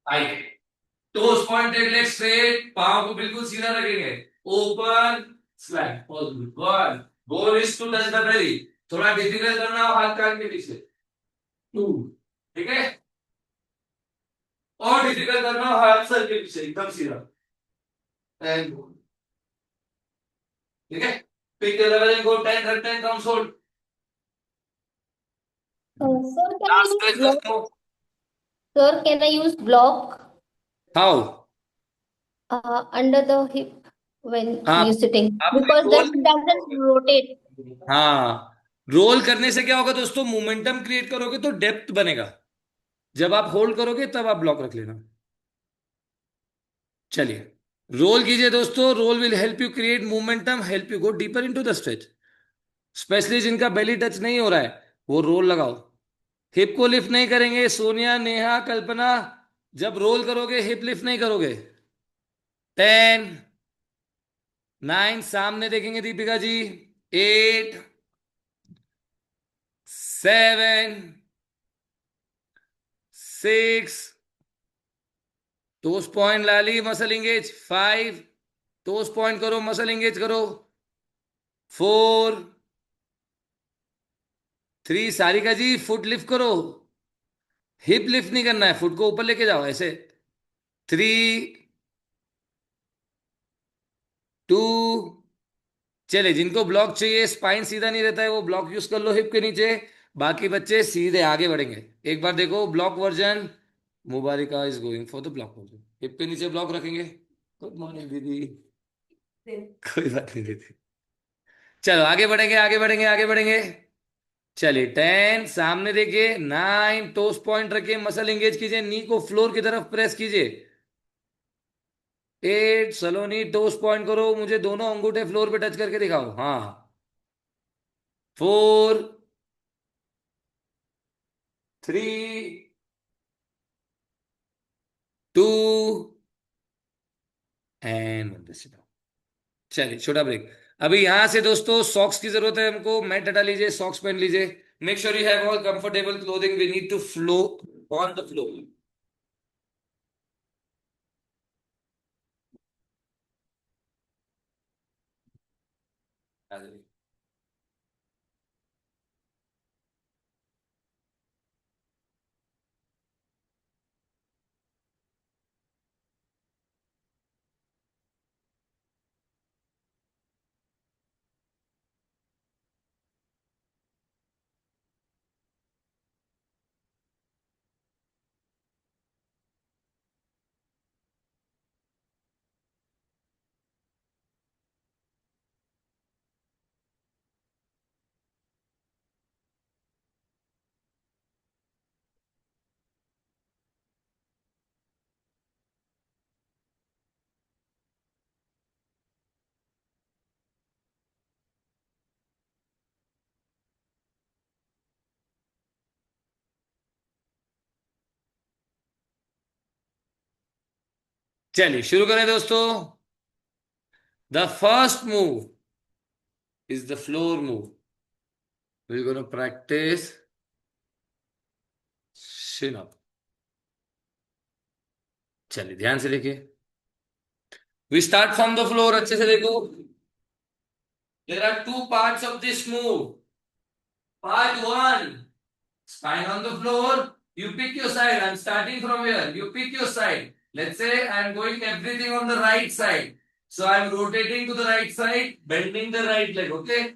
आइए, toast pointed leg straight, पांव को बिल्कुल सीधा रखेंगे, open slat, one, goal is to touch the belly, थोड़ा डिफिकल्ट करना हो हाथ कान के पीछे, टू, ठीक है, और डिफिकल्ट करना हो हाथ सर के पीछे एकदम सीधा, एंड गोल, ठीक है, pick the level and go, 10 run 10 counts hold, Sir, can I last use stretch block? दोस्तों, Sir, can I use block how, under the hip when आप you're sitting? आपने Because that roll, doesn't rotate. हाँ, roll करने से क्या होगा दोस्तों, momentum create करोगे तो डेप्थ बनेगा, जब आप होल्ड करोगे तब आप ब्लॉक रख लेना। चलिए, रोल कीजिए दोस्तों, roll will help you create momentum, help you go deeper into the stretch, specially जिनका बेली टच नहीं हो रहा है वो रोल लगाओ। हिप को लिफ्ट नहीं करेंगे, सोनिया, नेहा, कल्पना, जब रोल करोगे हिप लिफ्ट नहीं करोगे। 10, 9, सामने देखेंगे दीपिका जी, 8, 7, 6, टोस पॉइंट लाली, मसल इंगेज, 5, टोस पॉइंट करो, मसल इंगेज करो, 4, 3, सारिका जी फुट लिफ्ट करो, हिप लिफ्ट नहीं करना है, फुट को ऊपर लेके जाओ ऐसे, 3, 2, चले, जिनको ब्लॉक चाहिए, स्पाइन सीधा नहीं रहता है, वो ब्लॉक यूज कर लो हिप के नीचे, बाकी बच्चे सीधे आगे बढ़ेंगे। एक बार देखो block version, Mubarika is going for the block version, hip के नीचे ब्लॉक रखेंगे। गुड मॉर्निंग दीदी, कोई बात नहीं दीदी, चलो आगे बढ़ेंगे, आगे बढ़ेंगे, आगे बढ़ेंगे। चलिए, 10, सामने देखिए, 9, टोस पॉइंट रखिए, मसल एंगेज कीजिए, नी को फ्लोर की तरफ प्रेस कीजिए, 8, सलोनी टोस पॉइंट करो, मुझे दोनों अंगूठे फ्लोर पे टच करके दिखाओ, हाँ, 4, 3, 2, एंड चलिए, छोटा ब्रेक। अभी यहां से दोस्तों सॉक्स की जरूरत है हमको, मैट हटा लीजिए, सॉक्स पहन लीजिए, make sure you have all comfortable clothing, we need to flow on the floor. चलिए शुरू करें दोस्तों, the first move is the floor move, we gonna practice shin up. चलिए ध्यान से देखिए, we start from the floor, अच्छे से देखो, there are two parts of this move, part one, spine on the floor, you pick your side, I'm starting from here, you pick your side, let's say I'm going everything on the right side, so I'm rotating to the right side, bending the right leg, okay,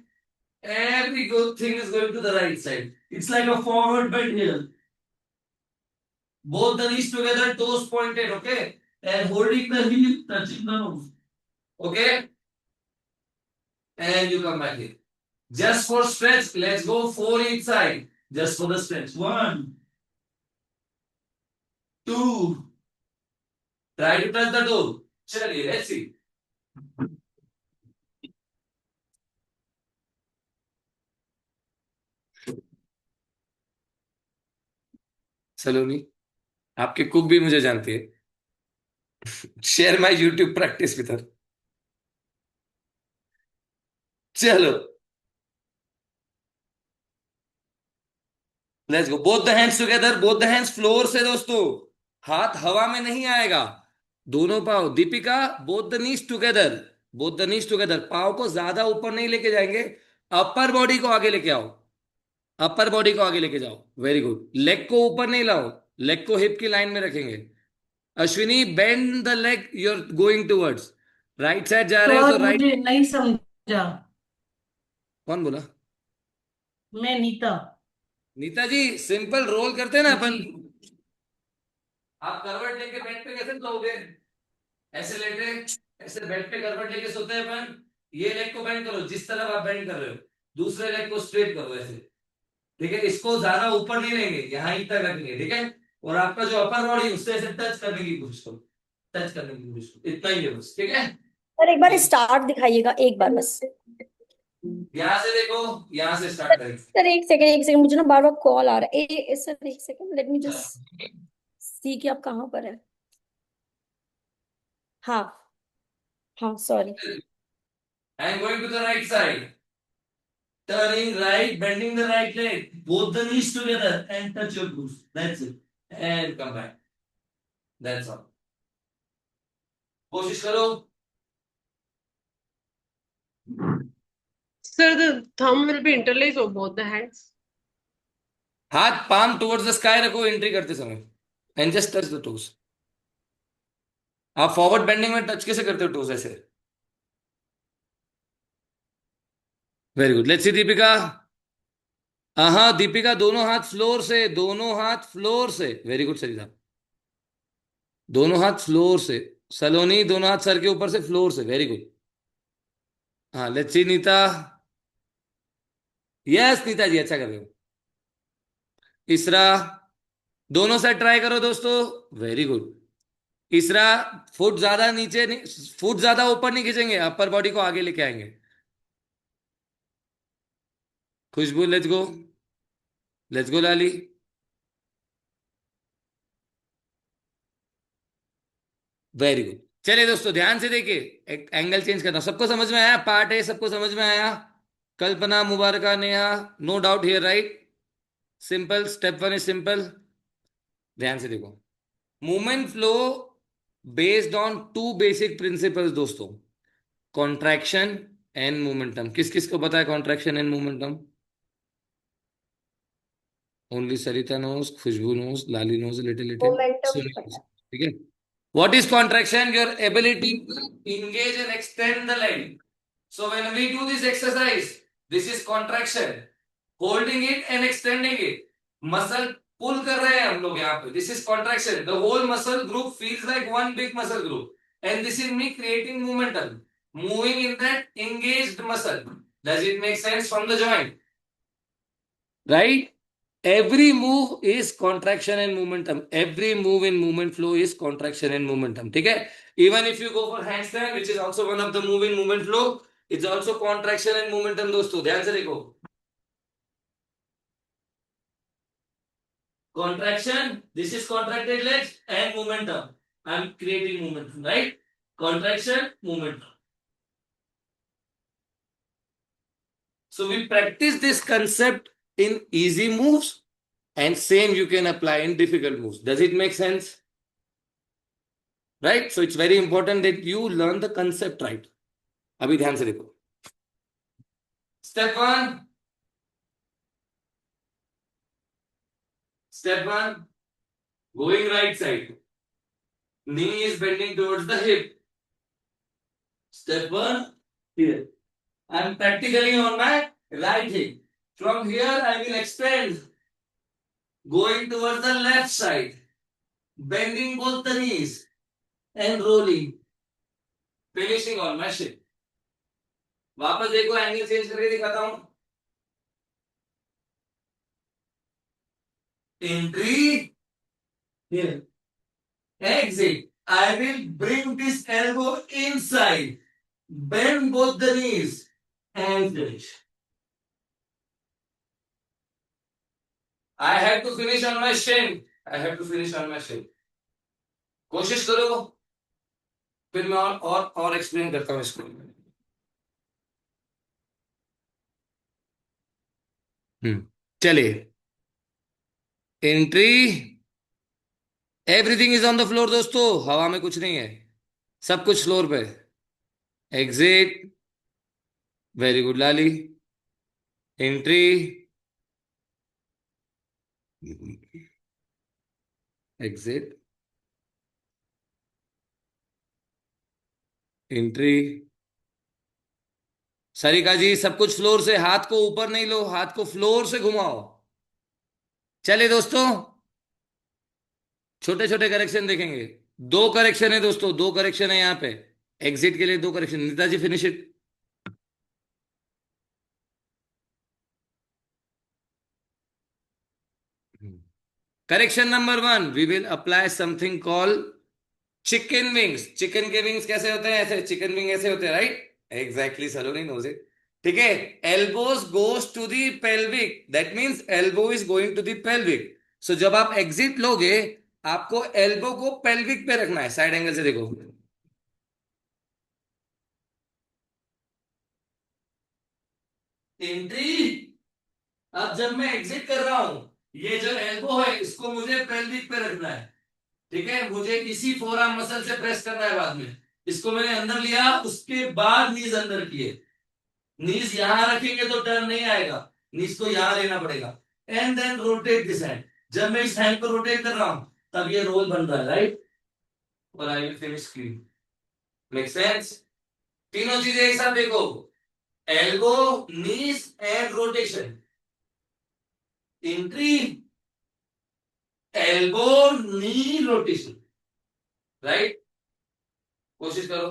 every good thing is going to the right side, it's like a forward bend here, both the knees together, toes pointed, okay, and holding the heel, touching the nose, okay, and you come back here, just for stretch, let's go 4 each side, just for the stretch, 1, 2, try to touch the toe, chaliye, let's see, Saloni, आपके cook भी मुझे जानती है, share my YouTube practice with her, चलो, let's go, both the hands together, both the hands floor से दोस्तों, हाथ हवा में नहीं आएगा। दोनों पाँव, Deepika, both the knees together. Both the knees together, पाँव को ज्यादा ऊपर नहीं लेके जाएंगे। अपर बॉडी को आगे लेके आओ। अपर बॉडी को आगे लेके जाओ, वेरी गुड। लेग को ऊपर नहीं लाओ, लेग को हिप की लाइन में रखेंगे। Ashwini, bend the leg, you are going towards. Right side जा रहे हो तो सर राइट। मुझे नहीं समझा। कौन बोला? मैं नीता। नीता जी, सिंपल रोल करते हैं ना जी। अपन। आप करवट लेके बेड पे कैसे सोओगे? ऐसे लेटे, ऐसे बेड पे करवट लेके सोते हैं अपन। ये लेग को बेंड करो जिस तरह आप बेंड कर रहे हो। दूसरे लेग को स्ट्रेट करो ऐसे। ठीक है, इसको ज्यादा ऊपर नहीं लेंगे, यहाँ ही तक रखेंगे, ठीक है। और आपका जो अपर बॉडी उससे ऐसे टच करने की कोशिश करो। टच करने की कोशिश करो, इतना ही है बस, ठीक है। सर एक बार ठीक। स्टार्ट दिखाइएगा, एक बार बस। यहाँ से देखो, यहाँ से स्टार्ट करेंगे। सर एक सेकंड, एक सेकंड, मुझे ना बार बार कॉल आ रहा है। सर एक second, let me just see कि आप कहाँ पर है। हाँ, हाँ, sorry. I am going to the right side. Turning right, bending the right leg, both the knees together, and touch your glutes. That's it. And come back. That's all. कोशिश करो। Sir, the thumb will be interlaced of both the hands. हाथ palm towards the sky रखो entry करते समय। And just touch the toes. आप forward bending में touch कैसे करते हो टोस ऐसे? Very good, let's see Deepika. हाँ दीपिका, दोनों हाथ फ्लोर से, दोनों हाथ फ्लोर से, वेरी गुड सरिता। दोनों हाथ फ्लोर से। सलोनी, दोनों हाथ सर के ऊपर से, फ्लोर से, वेरी गुड। हाँ, let's see Neeta. Yes Neeta ji, अच्छा कर रहे हो। तीसरा, दोनों साइड ट्राई करो दोस्तों। Very good. तीसरा, फुट ज्यादा नीचे नहीं, फुट ज्यादा ऊपर नहीं खींचेंगे, अपर बॉडी को आगे लेके आएंगे। Khushboo, let's go. Let's go Lali. Very good. चलिए दोस्तों, ध्यान से देखिए। एक एंगल चेंज करना, सबको समझ में आया? पार्ट है, सबको समझ में आया? Kalpana, Mubaraka, Neha, no doubt here, right? Simple, step one is simple. ध्यान से देखो। Movement flow based on two basic principles दोस्तों। Contraction and momentum. किस किस को पता है contraction and momentum? Only Sarita knows, Khushboo knows, Lali knows little little, momentum सुनी knows, पता ठीक है। What is contraction? Your ability to engage and extend the leg. So when we do this exercise, this is contraction. Holding it and extending it. Muscle pull कर रहे हैं हम लोग यहाँ पे. This is contraction. The whole muscle group feels like one big muscle group. And this is me creating momentum. Moving in that engaged muscle. Does it make sense from the joint? Right? Every move is contraction and momentum. Every move in movement flow is contraction and momentum. ठीक है? Even if you go for handstand, which is also one of the move in movement flow, it's also contraction and momentum दोस्तों, ध्यान से देखो। Contraction, this is contracted legs and momentum. I'm creating momentum, right? Contraction, momentum. So we practice this concept in easy moves and same you can apply in difficult moves. Does it make sense? Right? So it's very important that you learn the concept right. अभी ध्यान से देखो। Step one. Step one. Going right side. Knee is bending towards the hip. Step one. Here. I'm practically on my right hip. From here, I will extend. Going towards the left side. Bending both the knees. And rolling. Finishing on my hip. वापस देखो, angle change करके दिखाता हूं। Entry. Here. Exit. I will bring this elbow inside. Bend both the knees and finish. I have to finish on my shin. I have to finish on my shin. कोशिश करो, फिर मैं और explain करता हूँ इसको। चलिए। Entry, everything is on the floor दोस्तों, हवा में कुछ नहीं है, सब कुछ फ्लोर पे। Exit, very good Lali. Entry, exit, entry. Sarika ji सब कुछ फ्लोर से, हाथ को ऊपर नहीं लो, हाथ को फ्लोर से घुमाओ। चलिए दोस्तों, छोटे छोटे करेक्शन देखेंगे। दो करेक्शन है दोस्तों, दो करेक्शन है यहाँ पे। एग्जिट के लिए दो correction, Netaji finish it. Correction number one, we will apply something call chicken wings. Chicken के विंग्स कैसे होते हैं? ऐसे चिकन विंग ऐसे होते हैं, right? Exactly, Saloni knows it. ठीक है। Elbows goes to the pelvic, that means elbow is going to the pelvic. So जब आप एग्जिट लोगे, आपको एल्बो को पेल्विक पे रखना है। साइड एंगल से देखो। एंट्री, अब जब मैं एग्जिट कर रहा हूं, ये जो एल्बो है इसको मुझे पेल्विक पे रखना है। ठीक है, मुझे इसी फोरआर्म मसल से प्रेस करना है बाद में। इसको मैंने अंदर लिया, उसके बाद नीज अंदर किए। नीज यहां रखेंगे तो टर्न नहीं आएगा, नीज को यहां लेना पड़ेगा। And then rotate this hand. जब मैं इस हैंड को रोटेट कर रहा हूं, तब ये रोल बन रहा है, राइट? और I will finish clean. Make sense? तीनों चीजें एक साथ देखो, elbow, knees and rotation. Entry, elbow, knee, rotation, right? कोशिश करो।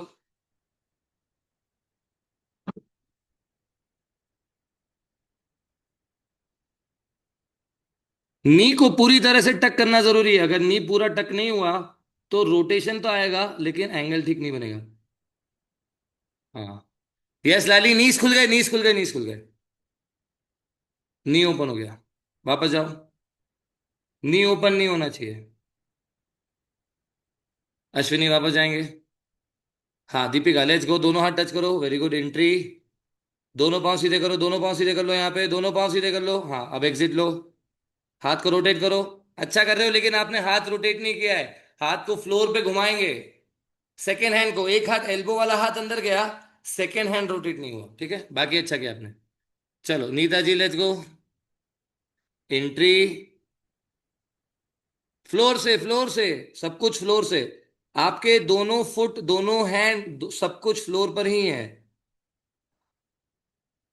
नी को पूरी तरह से टक करना जरूरी है। अगर नी पूरा टक नहीं हुआ तो रोटेशन तो आएगा लेकिन एंगल ठीक नहीं बनेगा। हाँ, यस लाली, नीज खुल गए, नीज खुल गए, नीज खुल गए। नी ओपन हो गया, वापस जाओ। नी ओपन नहीं होना चाहिए। अश्विनी वापस जाएंगे। हाँ दीपिका, लेट्स गो। दोनों हाथ टच करो, वेरी गुड। एंट्री, दोनों पांव सीधे करो, दोनों पांव सीधे कर लो, यहाँ पे दोनों पांव सीधे कर लो। हाँ, अब एग्जिट लो। हाथ को रोटेट करो। अच्छा कर रहे हो, लेकिन आपने हाथ रोटेट नहीं किया है। हाथ को फ्लोर पे घुमाएंगे। सेकेंड हैंड को, एक हाथ एल्बो वाला हाथ अंदर गया, सेकेंड हैंड रोटेट नहीं हुआ। ठीक है, बाकी अच्छा किया आपने। चलो Nita ji, let's go. Entry, floor से, फ्लोर से, सब कुछ फ्लोर से। आपके दोनों फुट, दोनों हैंड, सब कुछ फ्लोर पर ही है।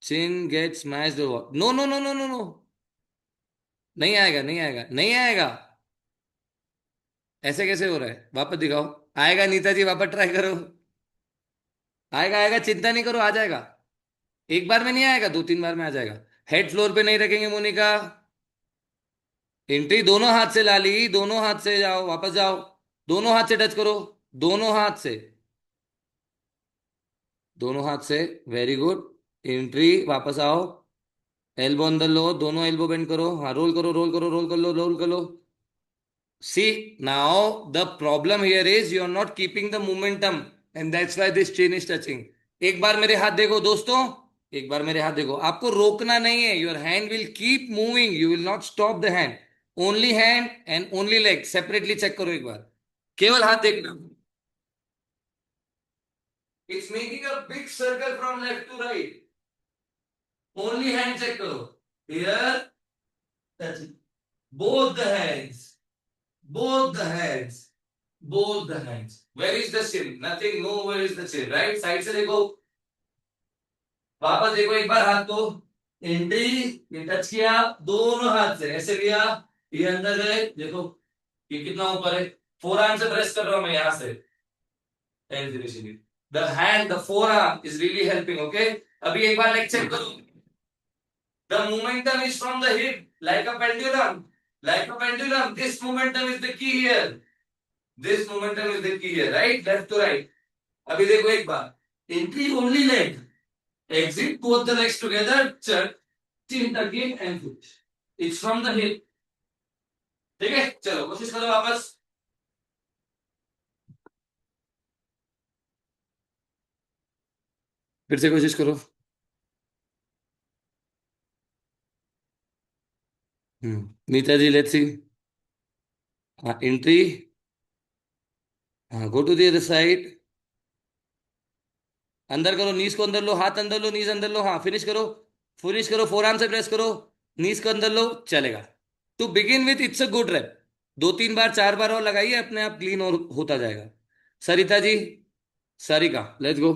Chin get smash, no no no no no no, नहीं आएगा, नहीं आएगा, नहीं आएगा। ऐसे कैसे हो रहा है? वापस दिखाओ। आएगा नीता जी, वापस ट्राई करो। आएगा आएगा, चिंता नहीं करो, आ जाएगा। एक बार में नहीं आएगा, दो तीन बार में आ जाएगा। हेड फ्लोर पे नहीं रखेंगे मोनिका। एंट्री, दोनों हाथ से लाली, दोनों हाथ से जाओ, वापस जाओ। दोनों हाथ से टच करो, दोनों हाथ से, दोनों हाथ से, वेरी गुड। एंट्री, वापस आओ। एल्बो अंदर लो, दोनों एल्बो बेंड करो। हाँ, रोल करो, रोल करो, रोल कर लो, रोल कर लो। See, now the problem here is you are not keeping the momentum and that's why this chain is touching. एक बार मेरे हाथ देखो दोस्तों, एक बार मेरे हाथ देखो। आपको रोकना नहीं है, your hand will keep moving, you will not stop the hand. Only hand and only leg, separately check करो एक बार। केवल हाथ देखना। It's making a big circle from left to right. Only hand check करो। Here, touch both the hands, both the hands, both the hands. Where is the chin? Nothing, no, where is the chin? Right side से देखो, वापस देखो एक बार हाथ को। Entry, ये touch किया, दोनों हाथ से ऐसे लिया, ये अंदर गए, देखो ये कितना ऊपर है। फोर आर्म से प्रेस कर रहा हूं मैं यहां से। The hand, the four arm is really helping, okay? अभी एक बार लेग चेक करो। The momentum is from the hip, like a pendulum, like a pendulum. This momentum is the key here. This momentum is the key here, right? Left to right. अभी देखो एक बार, entry only leg, exit both the legs together, chin tucking and foot. It's from the hip. ठीक है, चलो कोशिश करो वापस। फिर से कोशिश करो। Neeta ji, let's see. हाँ, एंट्री, हाँ, go to the other side, अंदर करो, नीज को अंदर लो, हाथ अंदर लो, नीज अंदर लो, हाँ फिनिश करो, फिनिश करो, फोर आर्म से प्रेस करो, नीज को अंदर लो, चलेगा। To begin with it's a good wrap, 2-3 बार 4 बार और लगाइए, अपने आप क्लीन और होता जाएगा। Sarita ji, Sarika, let's go.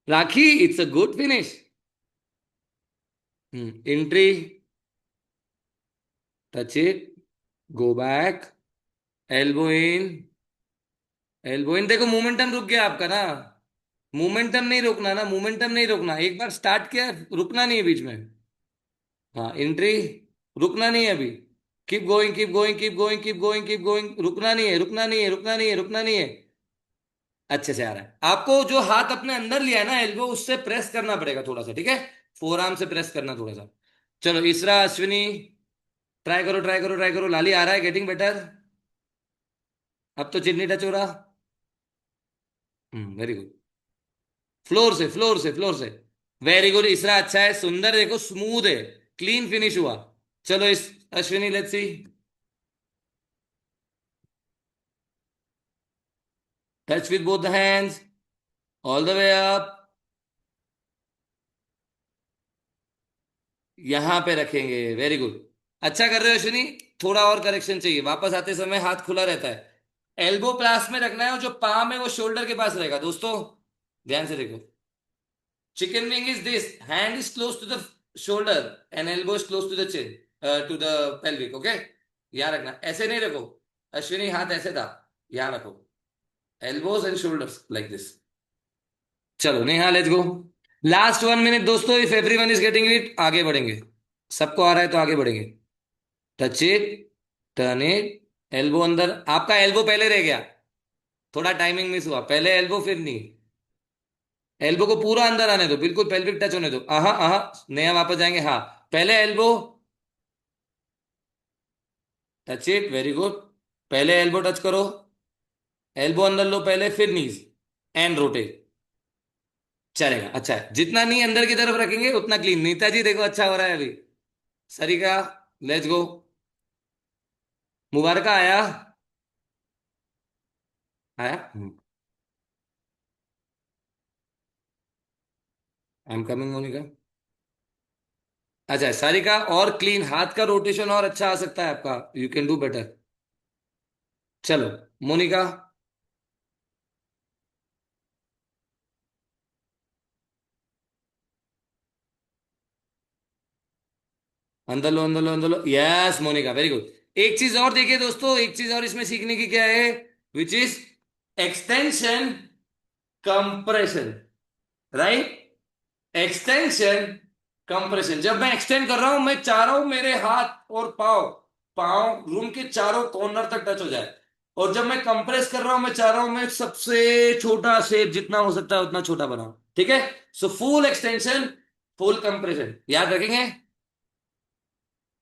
Rakhi, it's a good finish. Entry, touch it, go back, elbow in, elbow in. देखो मोमेंटम रुक गया आपका ना, मोमेंटम नहीं रोकना ना, मोमेंटम नहीं रोकना, एक बार स्टार्ट किया, रुकना नहीं है बीच में। हाँ, एंट्री, रुकना नहीं है अभी, keep going, keep going, keep going, keep going, keep going, रुकना नहीं है, रुकना नहीं है, रुकना नहीं है, रुकना नहीं है। अच्छे से आ रहा है आपको, जो हाथ अपने अंदर लिया है ना एल्बो, उससे प्रेस करना पड़ेगा थोड़ा सा, ठीक है, फोर आर्म से प्रेस करना थोड़ा सा। चलो इसरा, अश्विनी, ट्राई करो, ट्राई करो, ट्राई करो, लाली आ रहा है, गेटिंग बेटर। अब तो चिन्नी टच हो रहा। वेरी गुड, फ्लोर से, फ्लोर से, फ्लोर से, वेरी गुड इसरा, अच्छा है, सुंदर, देखो स्मूथ है, क्लीन फिनिश हुआ। चलो इस, Ashwini let's see, touch with both the hands, all the way up, यहां पे रखेंगे, वेरी गुड, अच्छा कर रहे हो अश्विनी। थोड़ा और करेक्शन चाहिए, वापस आते समय हाथ खुला रहता है, एल्बो प्लास में रखना है, और जो पाम है वो शोल्डर के पास रहेगा दोस्तों, ध्यान से देखो। Chicken wing is this, hand is close to the shoulder and elbow is close to the chin, to the pelvic, okay, यहाँ रखना, ऐसे नहीं रखो अश्विनी, हाथ ऐसे था, यहाँ रखो, elbows and shoulders like this. चलो Neha, let's go, last 1 minute दोस्तों, if everyone is getting it, आगे बढ़ेंगे, सबको आ रहा है तो आगे बढ़ेंगे। Touch it, turn it, elbow अंदर, आपका एल्बो पहले रह गया, थोड़ा टाइमिंग मिस हुआ, पहले एल्बो फिर नी, एल्बो को पूरा अंदर आने दो, बिल्कुल पेल्विक टच होने दो, आहा आहा, नया वापस जाएंगे, हाँ, पहले elbow, touch it, very good, पहले एल्बो टच करो, एल्बो अंदर लो पहले, फिर नीज एंड रोटेट, चलेगा, अच्छा है, जितना नी अंदर की तरफ रखेंगे उतना क्लीन। नीता जी देखो अच्छा हो रहा है अभी, सरिका, लेट्स गो, मुबारका आया, आया, आई एम कमिंग मोनिका। अच्छा है, सारिका, और क्लीन हाथ का रोटेशन और अच्छा आ सकता है आपका, यू कैन डू बेटर। चलो मोनिका, अंदर लो, अंदर लो, अंदर लो, यस मोनिका, वेरी गुड। एक चीज और देखिए दोस्तों, एक चीज और इसमें सीखने की क्या है, which is extension, compression, right, extension, compression. जब मैं एक्सटेंड कर रहा हूं, मैं चाह रहा हूं मेरे हाथ और पाँव, पाँव रूम के चारों कॉर्नर तक टच हो जाए, और जब मैं कंप्रेस कर रहा हूं, मैं चाह रहा हूं मैं सबसे छोटा शेप जितना हो सकता है उतना छोटा बनाऊं, ठीक है। So full extension, full compression, याद रखेंगे,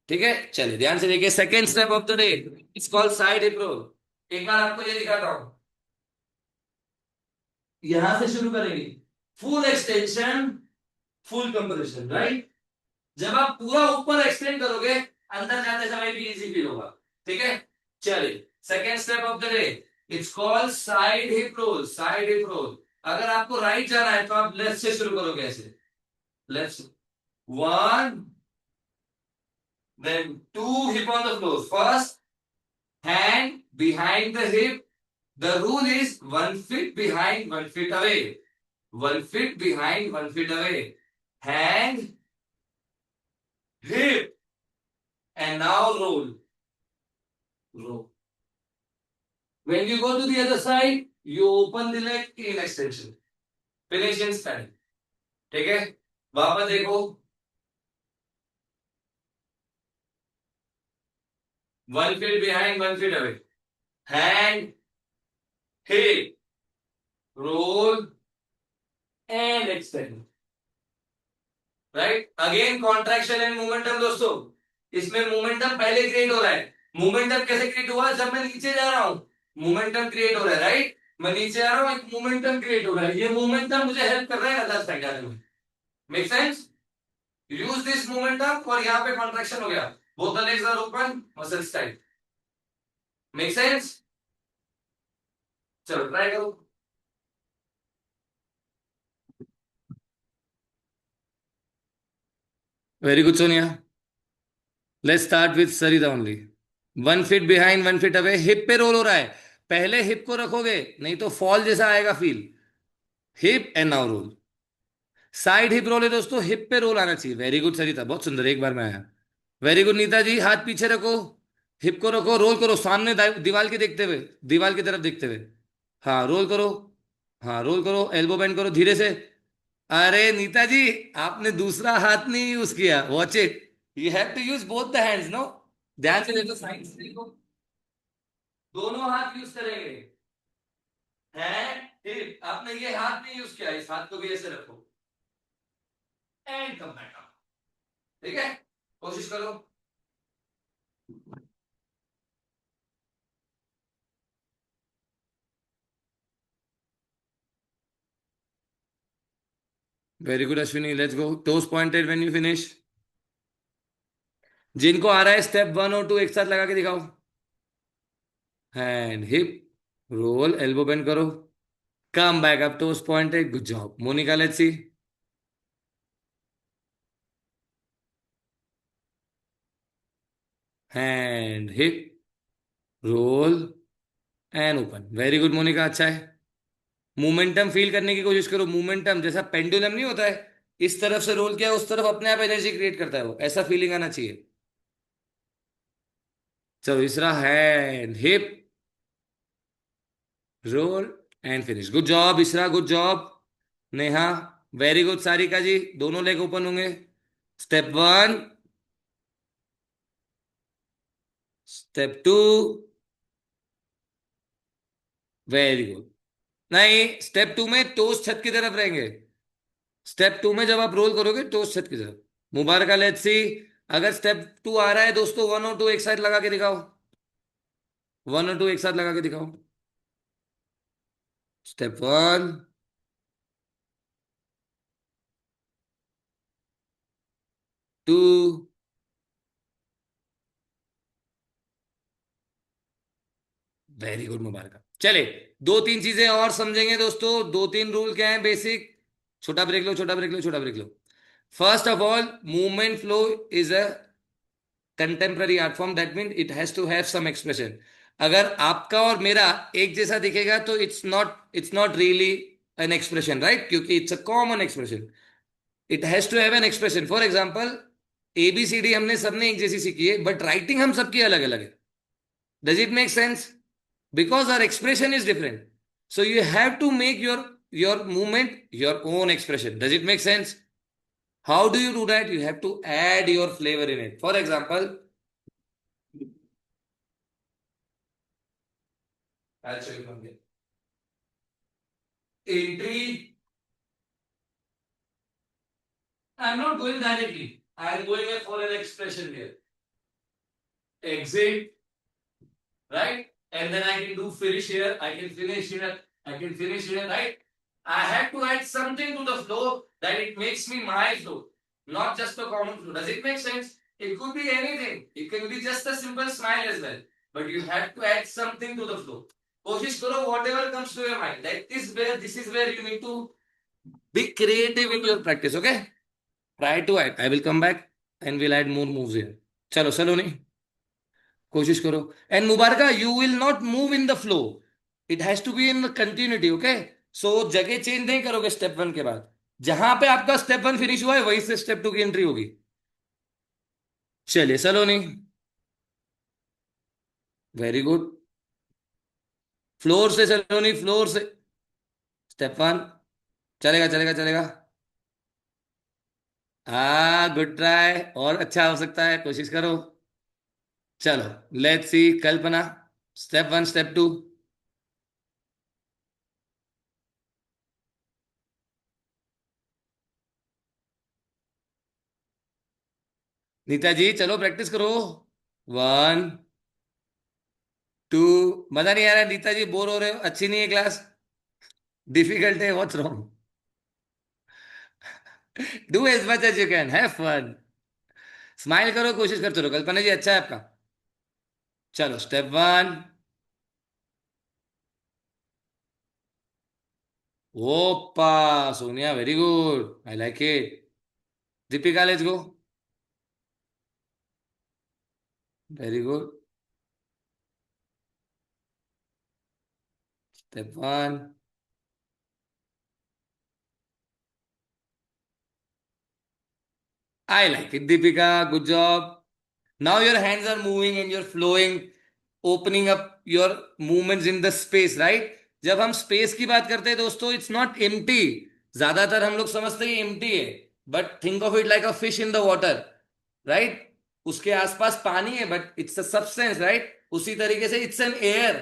ठीक है। चलिए ध्यान से देखिए, second step of the day, it's called side hip roll. एक बार आपको ये दिखाता हूं, यहां से शुरू करेंगे, full extension, full compression, right. जब आप पूरा ऊपर एक्सटेंड करोगे, अंदर जाते समय भी इजी फील होगा, ठीक है। चलिए second step of the day, it's called side hip roll, side hip roll. अगर आपको राइट जाना है तो आप लेफ्ट से शुरू करोगे, ऐसे, left, one, then two, hip on the floor, first hand behind the hip. The rule is 1 feet behind, 1 feet away. 1 feet behind, 1 feet away. Hand, hip, and now roll. Roll. When you go to the other side, you open the leg in extension. Finish in standing. ठीक है, वापस देखो, 1 feet behind, 1 feet away. Hand, hip, roll, and extend. Right, again contraction and momentum दोस्तों, इसमें momentum पहले create हो रहा है। मोमेंटम कैसे क्रिएट हुआ, जब मैं नीचे जा रहा हूं मोमेंटम क्रिएट हो रहा है, राइट, मैं नीचे आ रहा हूं, एक मोमेंटम क्रिएट हो रहा है, ये मोमेंटम मुझे हेल्प कर रहा है अदर साइड जाने में, make sense, use this momentum, और यहाँ पे कॉन्ट्रैक्शन हो गया, both the legs are open, muscles tight, make sense. चलो ट्राई करो। Very good Sonia. Let's start with Sarita only. 1 feet behind, 1 feet away, hip पे रोल हो रहा है। पहले हिप को रखोगे, नहीं तो फॉल जैसा आएगा feel. Hip and now roll. Side hip roll है दोस्तों, हिप पे रोल आना चाहिए। वेरी गुड सरिता, बहुत सुंदर, एक बार में आया। वेरी गुड नीता जी, हाथ पीछे रखो, हिप को रखो, रोल करो सामने दीवार के देखते हुए, दीवार की तरफ देखते हुए। हाँ रोल करो। हाँ रोल करो, एल्बो बेंड करो धीरे से। अरे नीता जी, आपने दूसरा हाथ नहीं यूज किया, watch it. You have to use both the hands, no. ध्यान से देखो, साइड से देखो, दोनों हाथ यूज करेंगे। हैंड हिप, आपने ये हाथ नहीं यूज किया, इस हाथ को भी ऐसे रखो एंड कम बैक अप। ठीक है, कोशिश करो। Very good Ashwini, let's go. Toes pointed when you finish. जिनको आ रहा है स्टेप 1 और 2 एक साथ लगा के दिखाओ। Hand hip roll, elbow bend करो, come back up, toes pointed, good job Monica, let's see. Hand hip roll and open, very good Monica, अच्छा है। मोमेंटम फील करने की कोशिश करो, मोमेंटम जैसा पेंडुलम नहीं होता है, इस तरफ से रोल किया उस तरफ अपने आप एनर्जी क्रिएट करता है, वो ऐसा फीलिंग आना चाहिए। चलो तीसरा, hand hip roll and finish, good job Isra, good job Neha. Very good Sarika ji, दोनों लेग ओपन होंगे। Step 1, step 2, very good. नहीं, स्टेप 2 में टोस छत की तरफ रहेंगे। स्टेप 2 में जब आप रोल करोगे टोस छत की तरफ। मुबारक, लेट्स सी। अगर स्टेप 2 आ रहा है दोस्तों, 1 और 2 एक साथ लगा के दिखाओ। 1 और 2 एक साथ लगा के दिखाओ। स्टेप 1, 2, वेरी गुड मुबारक। चले, 2-3 चीजें और समझेंगे दोस्तों, 2-3 रूल क्या है बेसिक। छोटा ब्रेक लो, छोटा ब्रेक लो, छोटा ब्रेक लो। First of all, movement flow is a contemporary art form, that mean it has to have some expression. अगर आपका और मेरा एक जैसा दिखेगा तो it's not really an expression, right, क्योंकि it's a common expression. It has to have an expression. For example, ABCD हमने सबने एक जैसी सीखी है, बट राइटिंग हम सबकी अलग अलग है। Does it make sense? Because our expression is different, so you have to make your movement your own expression. Does it make sense? How do you do that? You have to add your flavor in it. For example, I'll show you from here. Entry, I'm not going directly, I'm going for an expression here. Exit, right? And then I can do finish here, I can finish here, I can finish here, right? I have to add something to the flow that it makes me my flow, not just a common flow. Does it make sense? It could be anything. It can be just a simple smile as well. But you have to add something to the flow. कोशिश करो, whatever comes to your mind. This is where you need to be creative in your practice. Okay? Try to add. I will come back and we'll add more moves here. चलो सलोनी, कोशिश करो। And Mubaraka, you will not move in the flow, it has to be in continuity. Okay, so जगह change नहीं करोगे step 1 के बाद। जहां पे आपका स्टेप 1 फिनिश हुआ है वहीं से स्टेप 2 की एंट्री होगी। चलिए सलोनी, वेरी गुड। फ्लोर से सलोनी, फ्लोर से। स्टेप 1, चलेगा चलेगा चलेगा। गुड ट्राई, और अच्छा हो सकता है, कोशिश करो। चलो let's see, Kalpana, step 1, step 2। Neeta ji चलो प्रैक्टिस करो। 1, 2, मजा नहीं आ रहा है नीता जी, बोर हो रहे हो, अच्छी नहीं है क्लास, डिफिकल्ट है, what's wrong? Do as much as you can, have fun, smile करो, कोशिश करते रहो। कल्पना जी अच्छा है आपका। चलो स्टेप 1, ओपा Sonia, very good, I like it. Deepika, let's go. Very good. Step one. I like it, Deepika. Good job. Now your hands are moving and you're flowing, opening up your movements in the space, right? जब हम space की बात करते हैं दोस्तों, it's not empty. ज्यादातर हम लोग समझते हैं एम्प्टी है, but think of it like a fish in the water, right? उसके आसपास पानी है, but it's a substance, right? उसी तरीके से it's an air.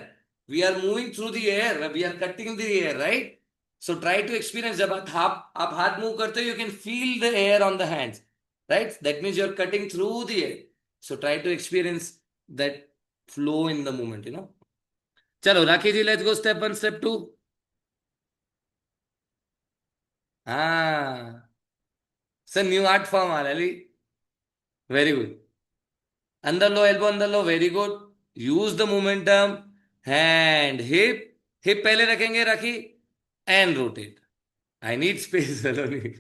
We are moving through the air, we are cutting the air, right? So try to experience. जब आप हाथ मूव करते हो, you can feel the air on the hands, right? That means you're cutting through the air. So try to experience that flow in the moment. चलो Rakhi ji, let's go. Step one, step two. हाँ, sir new art form आ रहा है. Very good. अंदर लो, elbow अंदर लो, very good. Use the momentum. Hand hip. Hip पहले रखेंगे Rakhi, and rotate. I need space Saloni.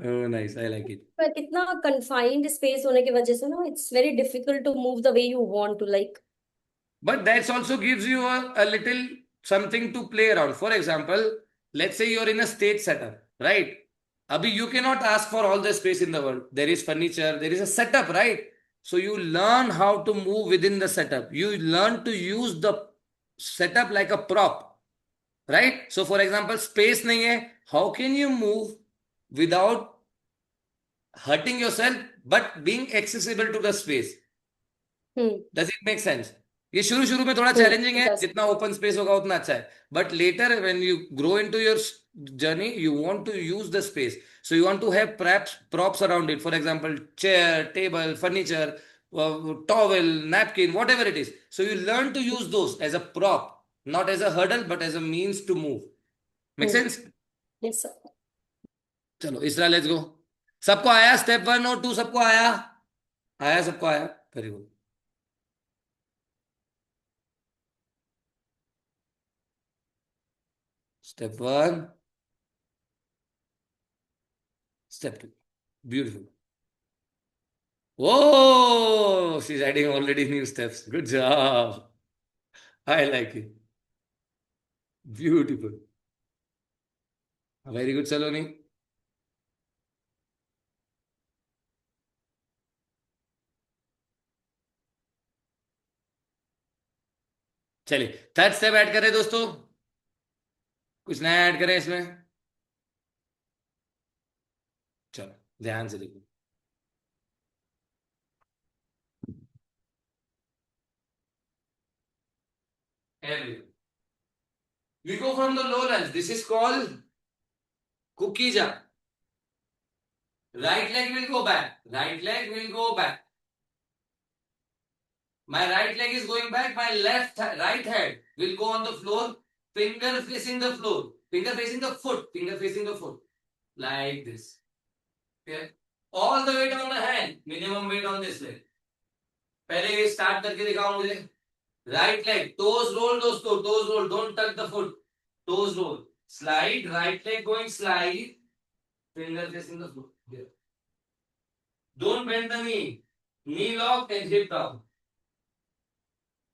Oh nice, I like it. पर इतना कंफाइंड स्पेस होने की वजह से ना it's very difficult to move the way you want to like. But that also gives you a little something to play around. For example, let's say you're in a stage setup, right? Abhi, you cannot ask for all the space in the world. There is furniture, there is a setup, right? So you learn how to move within the setup. You learn to use the setup like a prop, right? So for example, space nahi hai. How can you move without hurting yourself, but being accessible to the space? Does it make sense? ये शुरू शुरू में थोड़ा challenging है, जितना open space होगा उतना अच्छा है, but later when you grow into your journey, you want to use the space. So you want to have props around it. For example, chair, table, furniture, towel, napkin, whatever it is. So you learn to use those as a prop, not as a hurdle, but as a means to move. Make sense? Yes sir. चलो इसरा, let's go. सबको आया step one और to? सबको आया? आया सबको? आया, very good. Step one, step two. Beautiful. Oh, she's adding already new steps. Good job. I like it. Beautiful. Very good, Saloni. चलिए थर्ड स्टेप ऐड करें दोस्तों. कुछ नया ऐड करें इसमें. चलो ध्यान से देखो. Everyone. We go from the lowlands. This is called Kukija. Right leg will go back. Right leg will go back. My right leg is going back. My right hand will go on the floor. Finger facing the floor. Finger facing the foot. Finger facing the foot. Like this. Okay. All the weight on the hand. Minimum weight on this leg. पहले ये start करके दिखाओ मुझे. Right leg, toes roll दोस्तों, toes roll, don't touch the foot. Toes roll, slide, right leg going slide, finger facing the foot. Don't bend the knee lock and hip down.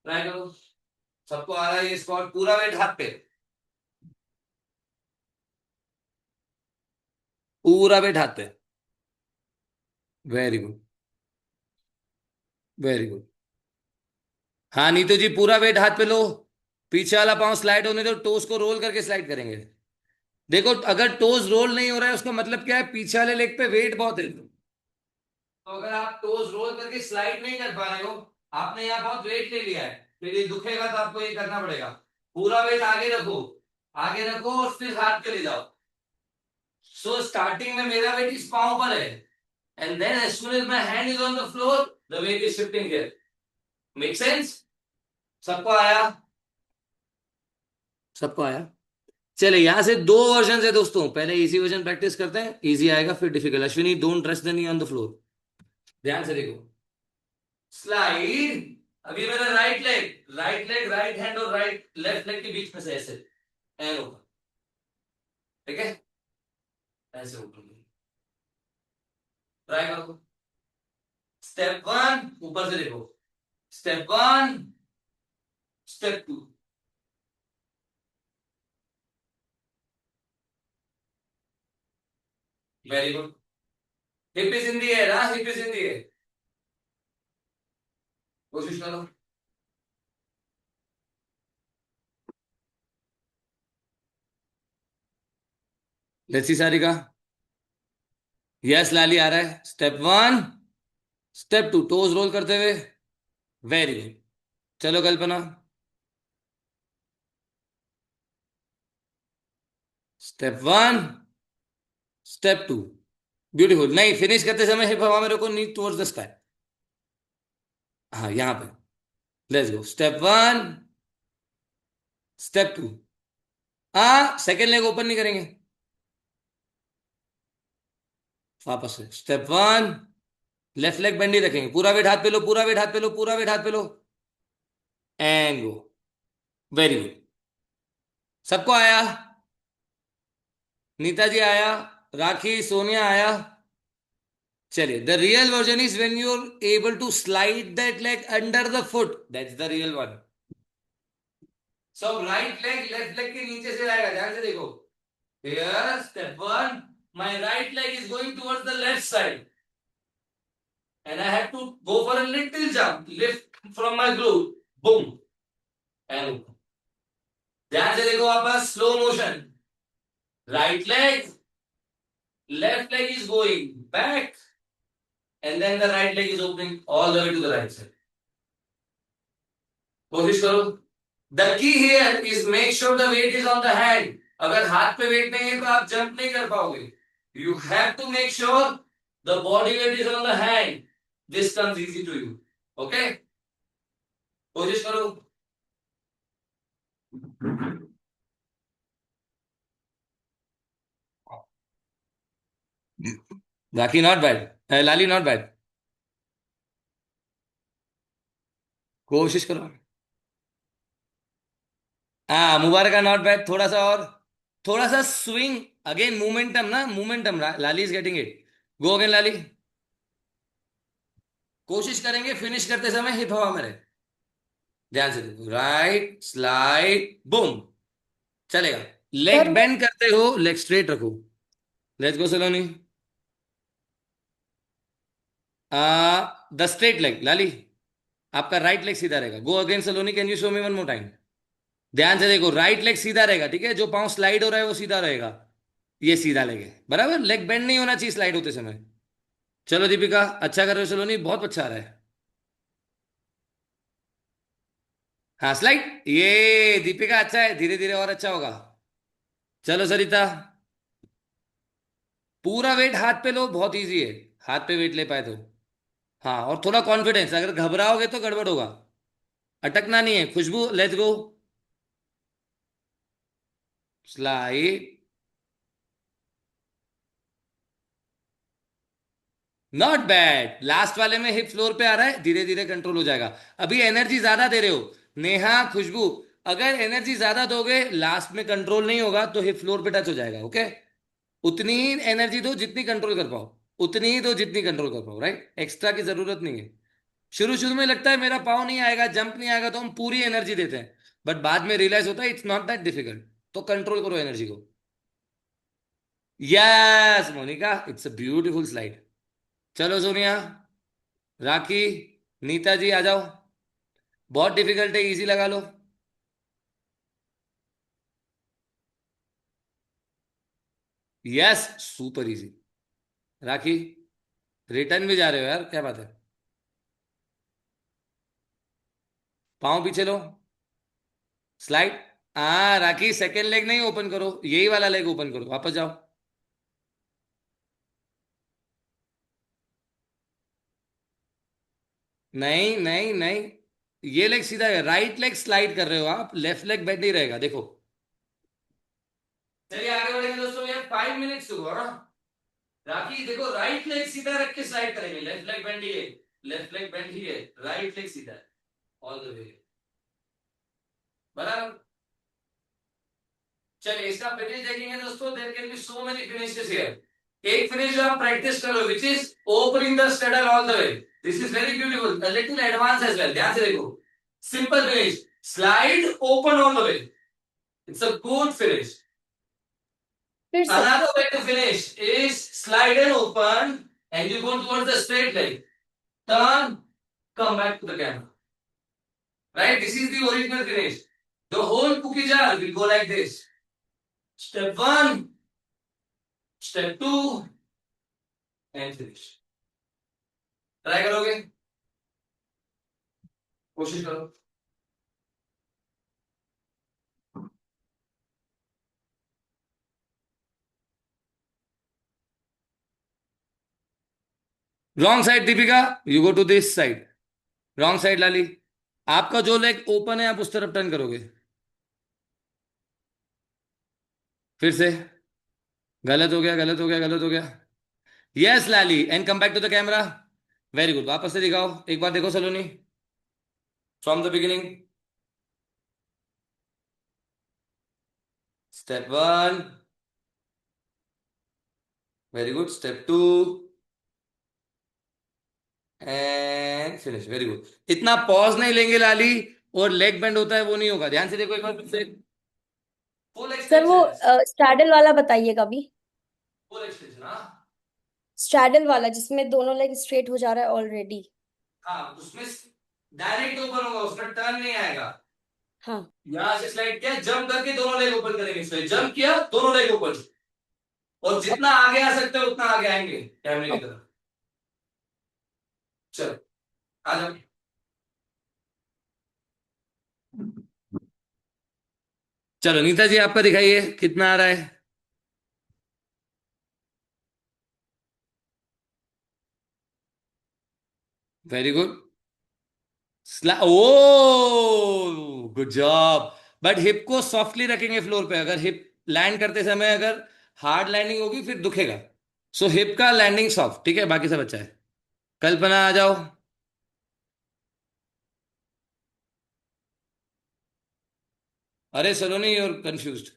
Try करो. सबको आ रहा है ये स्क्वाट? पूरा weight हाथ पे, पूरा वेट हाथ पे. Very good, very good. हाँ नीतू जी, पूरा वेट हाथ पे लो. पीछे वाला पांव स्लाइड होने दो. टोस को रोल करके स्लाइड करेंगे. देखो अगर टोज रोल नहीं हो रहा है उसका मतलब क्या है? पीछे वाले लेग पे वेट बहुत है. तो अगर आप टोज रोल करके स्लाइड नहीं कर पा रहे हो, आपने यहाँ बहुत वेट ले लिया है, फिर ये दुखेगा तो आपको ये करना पड़ेगा. पूरा वेट आगे रखो, आगे रखो और फिर हाथ पे ले जाओ. सो स्टार्टिंग में मेरा वेट इस पांव पर है, and then as soon as my hand is on the floor, the weight is shifting here. Make sense? सबको आया? सबको आया? चले यहां से दो वर्जन है दोस्तों. पहले इजी वर्जन प्रैक्टिस करते हैं, इजी आएगा फिर difficult. Ashwini, don't rush the knee on the floor. ध्यान से देखो. स्लाइड, अभी मेरा राइट लेग राइट हैंड और राइट लेफ्ट लेग के बीच में से ऐसे एन ऊपर, ठीक है, ऐसे ऊपर ट्राई करो। स्टेप वन ऊपर से देखो, step one, step two, very good. Hip is in the air, हाँ hip is in the air, कोशिश करो। Let's see Sarika. Yes Lali आ रहा है। Step one, step two, toes roll करते हुए, वेरी गुड। चलो Kalpana, step one, step two, beautiful. नहीं, फिनिश करते समय हिप हवा में रखो, नी टुवर्ड्स द स्काई। हाँ यहां पे, let's go. Step one, step two, हाँ सेकेंड लेग ओपन नहीं करेंगे, वापस से step one, left leg bend ही रखेंगे, पूरा वेट हाथ पे लो, पूरा वेट हाथ पे लो, पूरा वेट हाथ पे लो, एंड गो, वेरी गुड। सबको आया? नीता जी आया, राखी सोनिया आया। चलिए, the real version is when you are able to slide that leg under the foot, that's the real one. सब राइट लेग लेफ्ट लेग के नीचे से आएगा, ध्यान से देखो। Here step one, my right leg is going towards the left side and I have to go for a little jump, lift from my glute, boom, and ध्यान से देखो वापस, slow motion, right leg, left leg is going back, and then the right leg is opening all the way to the right side. कोशिश करो। The key here is make sure the weight is on the hand. अगर हाथ पे wait नहीं है तो आप jump नहीं कर पाओगे। You have to make sure the body weight is on the hand. This comes easy to you. Okay? कोशिश करो। Rakhi not bad, Lali not bad, कोशिश करो। हाँ मुबारका नॉट बैड, थोड़ा सा और, थोड़ा सा स्विंग, अगेन मोमेंटम ना, momentum, Lali is getting it. Go again Lali. कोशिश करेंगे फिनिश करते समय हिप हवा में रहे, ध्यान से देखो, राइट स्लाइड बूम, चलेगा। लेग सर बेंड करते हो, लेग स्ट्रेट रखो। Let's go Saloni. The straight leg Lali, आपका राइट लेग सीधा रहेगा। Go again Saloni, can you show me one more time. ध्यान से देखो, राइट लेग सीधा रहेगा, ठीक है, जो पांव स्लाइड हो रहा है वो सीधा रहेगा, ये सीधा लेग है, बराबर। लेग बेंड नहीं होना चाहिए स्लाइड होते समय। चलो दीपिका, अच्छा कर रहे हो सलोनी, बहुत अच्छा आ रहा है। हाँ स्लाइड, ये दीपिका अच्छा है, धीरे धीरे और अच्छा होगा। चलो सरिता, पूरा वेट हाथ पे लो, बहुत इजी है, हाथ पे वेट ले पाए तो। हाँ और थोड़ा कॉन्फिडेंस, अगर घबराओगे तो गड़बड़ होगा, अटकना नहीं है। Khushboo let's go, slide, not bad. Last वाले में हिप फ्लोर पे आ रहा है, धीरे धीरे कंट्रोल हो जाएगा। अभी एनर्जी ज्यादा दे रहे हो नेहा, खुशबू, अगर एनर्जी ज्यादा दोगे लास्ट में कंट्रोल नहीं होगा तो हिप फ्लोर पे टच हो जाएगा, ओके। उतनी ही एनर्जी दो जितनी कंट्रोल कर पाओ, उतनी ही दो जितनी कंट्रोल कर पाओ, राइट, एक्स्ट्रा की जरूरत नहीं है। शुरू शुरू में लगता है मेरा पाँव नहीं आएगा, जंप नहीं आएगा, तो हम पूरी एनर्जी देते हैं, बट बाद में रियलाइज होता है इट्स नॉट दैट डिफिकल्ट, तो कंट्रोल करो एनर्जी को। Yes Monika, it's a beautiful slide. चलो सोनिया, राखी, नीता जी आ जाओ। बहुत डिफिकल्ट है, इजी लगा लो। Yes super easy. Rakhi, return भी जा रहे हो यार, क्या बात है। पाँव पीछे लो, स्लाइड। हाँ राखी, सेकेंड लेग नहीं ओपन करो, यही वाला लेग ओपन करो, वापस जाओ। नहीं नहीं नहीं, ये लेग सीधा है, राइट लेग स्लाइड कर रहे हो आप, लेफ्ट लेग बेंड नहीं रहेगा, देखो। चलिए आगे बढ़ेंगे दोस्तों, ये 5 मिनट्स हुआ ना। राखी देखो, राइट लेग सीधा रख के स्लाइड करेंगे, लेफ्ट लेग बेंड ही है, लेफ्ट लेग बेंड ही है, राइट लेग सीधा है। All the way. बराबर। चलिए इसका फिनिश देखेंगे दोस्तों, there can be so many finishes here. एक फिनिश जो आप प्रैक्टिस करो which is opening the straddle all the way. This is very beautiful, a little advance as well, ध्यान से देखो। Simple finish, slide open all the way, it's a good finish. फिर से। Another way to finish is slide and open and you go towards the straight line. Turn, come back to the camera. Right? This is the original finish. The whole cookie jar will go like this. Step one, step two, and finish. Try करोगे? कोशिश करो। Wrong side Deepika, you go to this side. Wrong side लाली। आपका जो leg open है आप उस तरफ turn करोगे। फिर से। गलत हो गया, गलत हो गया, गलत हो गया। Yes Lali, and come back to the camera. Very good, वापस से दिखाओ, एक बार देखो Saloni, from the beginning. Step one, very good, step two and finish, very good. इतना पॉज नहीं लेंगे लाली, और लेग बेंड होता है वो नहीं होगा, ध्यान से देखो एक बार फिर से। फुल सर वो एक्सटेंशन, स्ट्रैडल वाला बताइएगा अभी। Full extension. हाँ स्ट्रैडल वाला जिसमें दोनों लेग स्ट्रेट हो जा रहा है ऑलरेडी। हाँ, उसमें डायरेक्ट ओपन होगा, उसमें टर्न नहीं आएगा। हाँ। यहां से स्लाइड किया, जंप करके दोनों लेग ओपन करेंगे, इसमें जंप किया दोनों लेग ओपन, और जितना आगे आ सकते हो उतना आगे आएंगे कैमरे की तरफ। चलो आ जाओ। चलो नीता जी आपका दिखाइए कितना आ रहा है। Very good. Oh good job. But hip को सॉफ्टली रखेंगे फ्लोर पे, अगर हिप लैंड करते समय अगर हार्ड लैंडिंग होगी फिर दुखेगा। सो हिप का लैंडिंग सॉफ्ट, ठीक है, बाकी सब अच्छा है। कल्पना आ जाओ। अरे Saloni you're confused.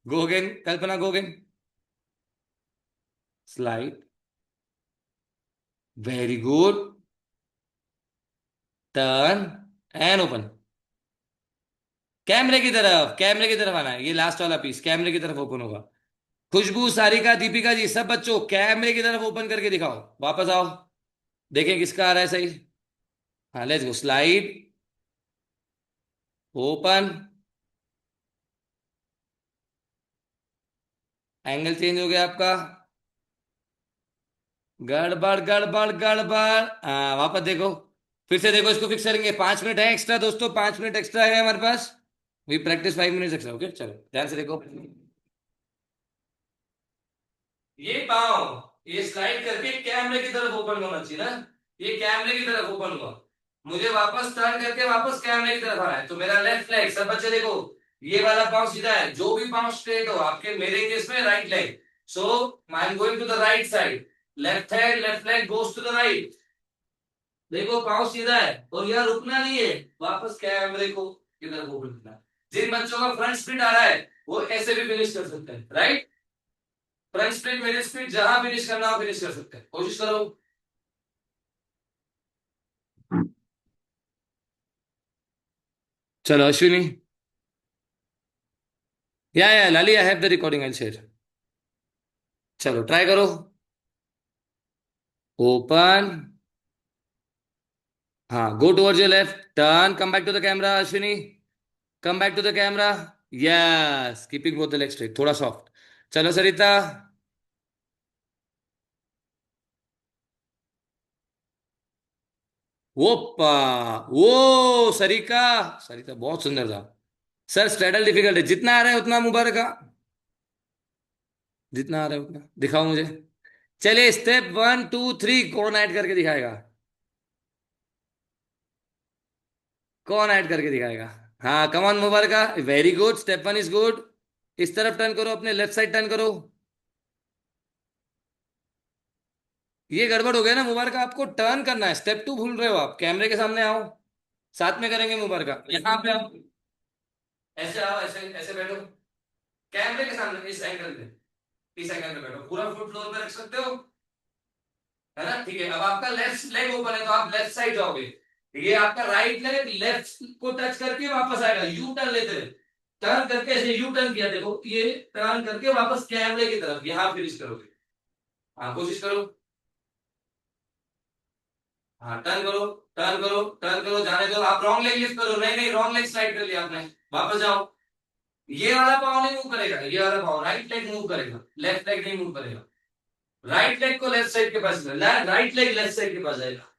Go again Kalpana, go again. Slide, very good, turn and open. कैमरे की तरफ, कैमरे की तरफ आना है, ये लास्ट वाला पीस कैमरे की तरफ ओपन होगा। खुशबू, सारिका, दीपिका जी, सब बच्चों कैमरे की तरफ ओपन करके दिखाओ, वापस आओ, देखें किसका आ रहा है सही। हाँ let's go, slide, open, angle change हो गया आपका, गड़बड़ गड़बड़ गड़बड़। हाँ वापस देखो, फिर से देखो, इसको फिक्स करेंगे, 5 मिनट है एक्स्ट्रा दोस्तों, 5 मिनट एक्स्ट्रा है हमारे पास। We practice 5 minute extra, okay चलो ध्यान से देखो। ये पाओ ये स्लाइड करके कैमरे की तरफ ओपन होना चाहिए ना, ये कैमरे की तरफ ओपन हुआ, मुझे वापस टर्न करके वापस कैमरे की तरफ आना है, तो मेरा लेफ्ट लेग, सब बच्चे देखो, ये वाला पाँव सीधा है, जो भी पाँव स्ट्रेट हो, आपके मेरे केस में right leg, so I am going to the right side, left hand left leg goes to the right. देखो पाँव सीधा है और यहाँ रुकना नहीं है, वापस कैमरे को इधर ओपन करना है। जिन बच्चों का फ्रंट स्प्लिट आ रहा है वो ऐसे भी फिनिश कर सकते हैं, right, front split middle split जहां फिनिश करना हो फिनिश कर सकते हैं, कोशिश करो। चलो अश्विनी, या Lali, I have the recording, I share. चलो ट्राई करो, ओपन, हाँ go towards your left, turn, come back to the camera Ashwini, come back to the camera, yes, keeping both the leg straight, थोड़ा सॉफ्ट। चलो सरिता, ओपा, वो सरिका, सरिता बहुत सुंदर था। सर स्ट्रेडल डिफिकल्ट है, जितना आ रहा है उतना मुबारक का, जितना आ रहा है उतना दिखाओ मुझे। चलिए स्टेप 1 2 3 कौन ऐड करके दिखाएगा, कौन ऐड करके दिखाएगा। हाँ come on Mubarak, very good, step 1 is good. इस तरफ टर्न करो, अपने लेफ्ट साइड टर्न करो, ये गड़बड़ हो गया ना मुबारक, आपको टर्न करना है, स्टेप 2 भूल रहे हो आप। कैमरे के सामने आओ, साथ में करेंगे मुबारक। यहाँ पे आप ऐसे आओ, ऐसे ऐसे बैठो, कैमरे के सामने इस एंगल पे, इस एंगल पे बैठो, पूरा फुट फ्लोर पे रख सकते हो, है ना? ठीक है, अब आपका लेफ्ट लेग ओपन है तो आप लेफ्ट साइड जाओगे। ये आपका राइट लेग लेफ्ट को टच करके वापस आएगा, यू टर्न लेते रहे, टर्न करके ऐसे यू टर्न किया, देखो ये टर्न करके वापस कैमरे की तरफ यहाँ फिनिश करोगे। हाँ कोशिश करो, हाँ टर्न करो, टर्न करो, टर्न करो, जाने दो, आप रॉन्ग लेग लिफ्ट करो, नहीं नहीं रॉन्ग लेग स्लाइड कर लिया आपने, वापस जाओ। ये वाला पाँव नहीं मूव करेगा, ये वाला पाँव राइट लेग मूव करेगा, लेफ्ट लेग नहीं मूव करेगा। राइट लेग को लेफ्ट साइड के पास, राइट लेग लेफ्ट साइड के पास जाएगा।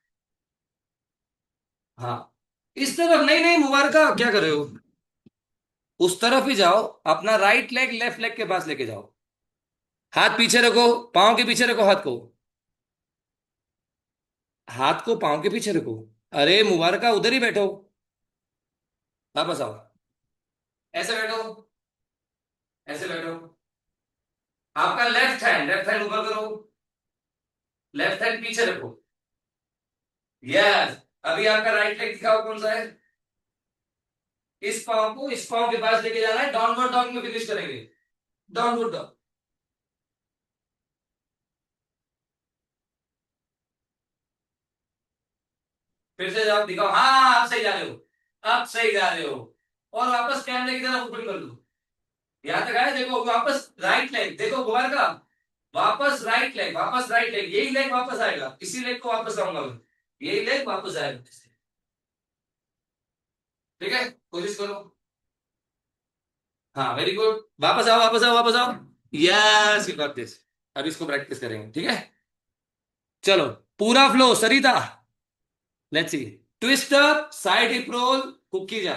हाँ इस तरफ नहीं, नहीं मुबारका क्या कर रहे हो, उस तरफ ही जाओ, अपना राइट लेग लेफ्ट लेग के पास लेके जाओ। हाथ पीछे रखो, पाँव के पीछे रखो हाथ को, हाथ को पाँव के पीछे रखो। अरे मुबारका उधर ही बैठो, वापस आओ, ऐसे बैठो, ऐसे बैठो। आपका लेफ्ट हैंड ऊपर करो, लेफ्ट हैंड पीछे रखो। यस, अभी आपका राइट लेग दिखाओ कौन सा है, इस पाँव को इस पाँव के पास लेके जाना है, डाउनवर्ड डॉग में फिनिश करेंगे, डाउनवर्ड डॉग। फिर से जाओ, दिखाओ, हाँ आप सही जा रहे हो, आप सही जा रहे हो, और वापस कैमरे की तरफ ओपन कर दो। यहां तक आए, देखो वापस राइट लेग, देखो गोबर का, वापस राइट लेग, वापस राइट लेग, यही लेग वापस आएगा, इसी लेग को वापस आऊंगा मैं, यही लेग वापस आएगा। ठीक है, कोशिश करो, हाँ वेरी गुड, वापस आओ, वापस आओ, वापस आओ। Yes you got this. अब इसको प्रैक्टिस करेंगे, ठीक है? चलो पूरा flow Sarita, let's see. Twist up, side hip roll, cookie jar,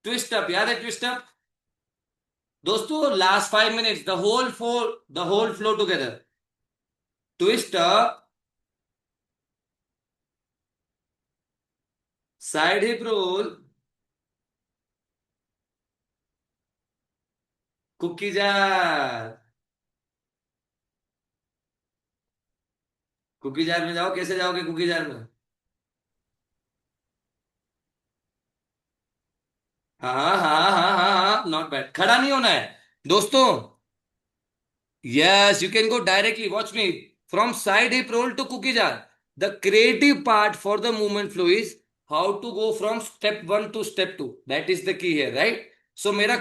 twist up, याद है ट्विस्ट अप दोस्तों? Last 5 minutes, the whole flow together, twist up, side hip roll, cookie jar. Cookie jar में जाओ, कैसे जाओगे कुकी जार में? हाँ हाँ हाँ हाँ हाँ, नॉट बैड, खड़ा नहीं होना है दोस्तों। Yes, you can go directly. Watch me. From side hip roll to cookie jar. The creative part for the movement flow is how to go from step 1 to step 2. That is the key here, right? So मेरा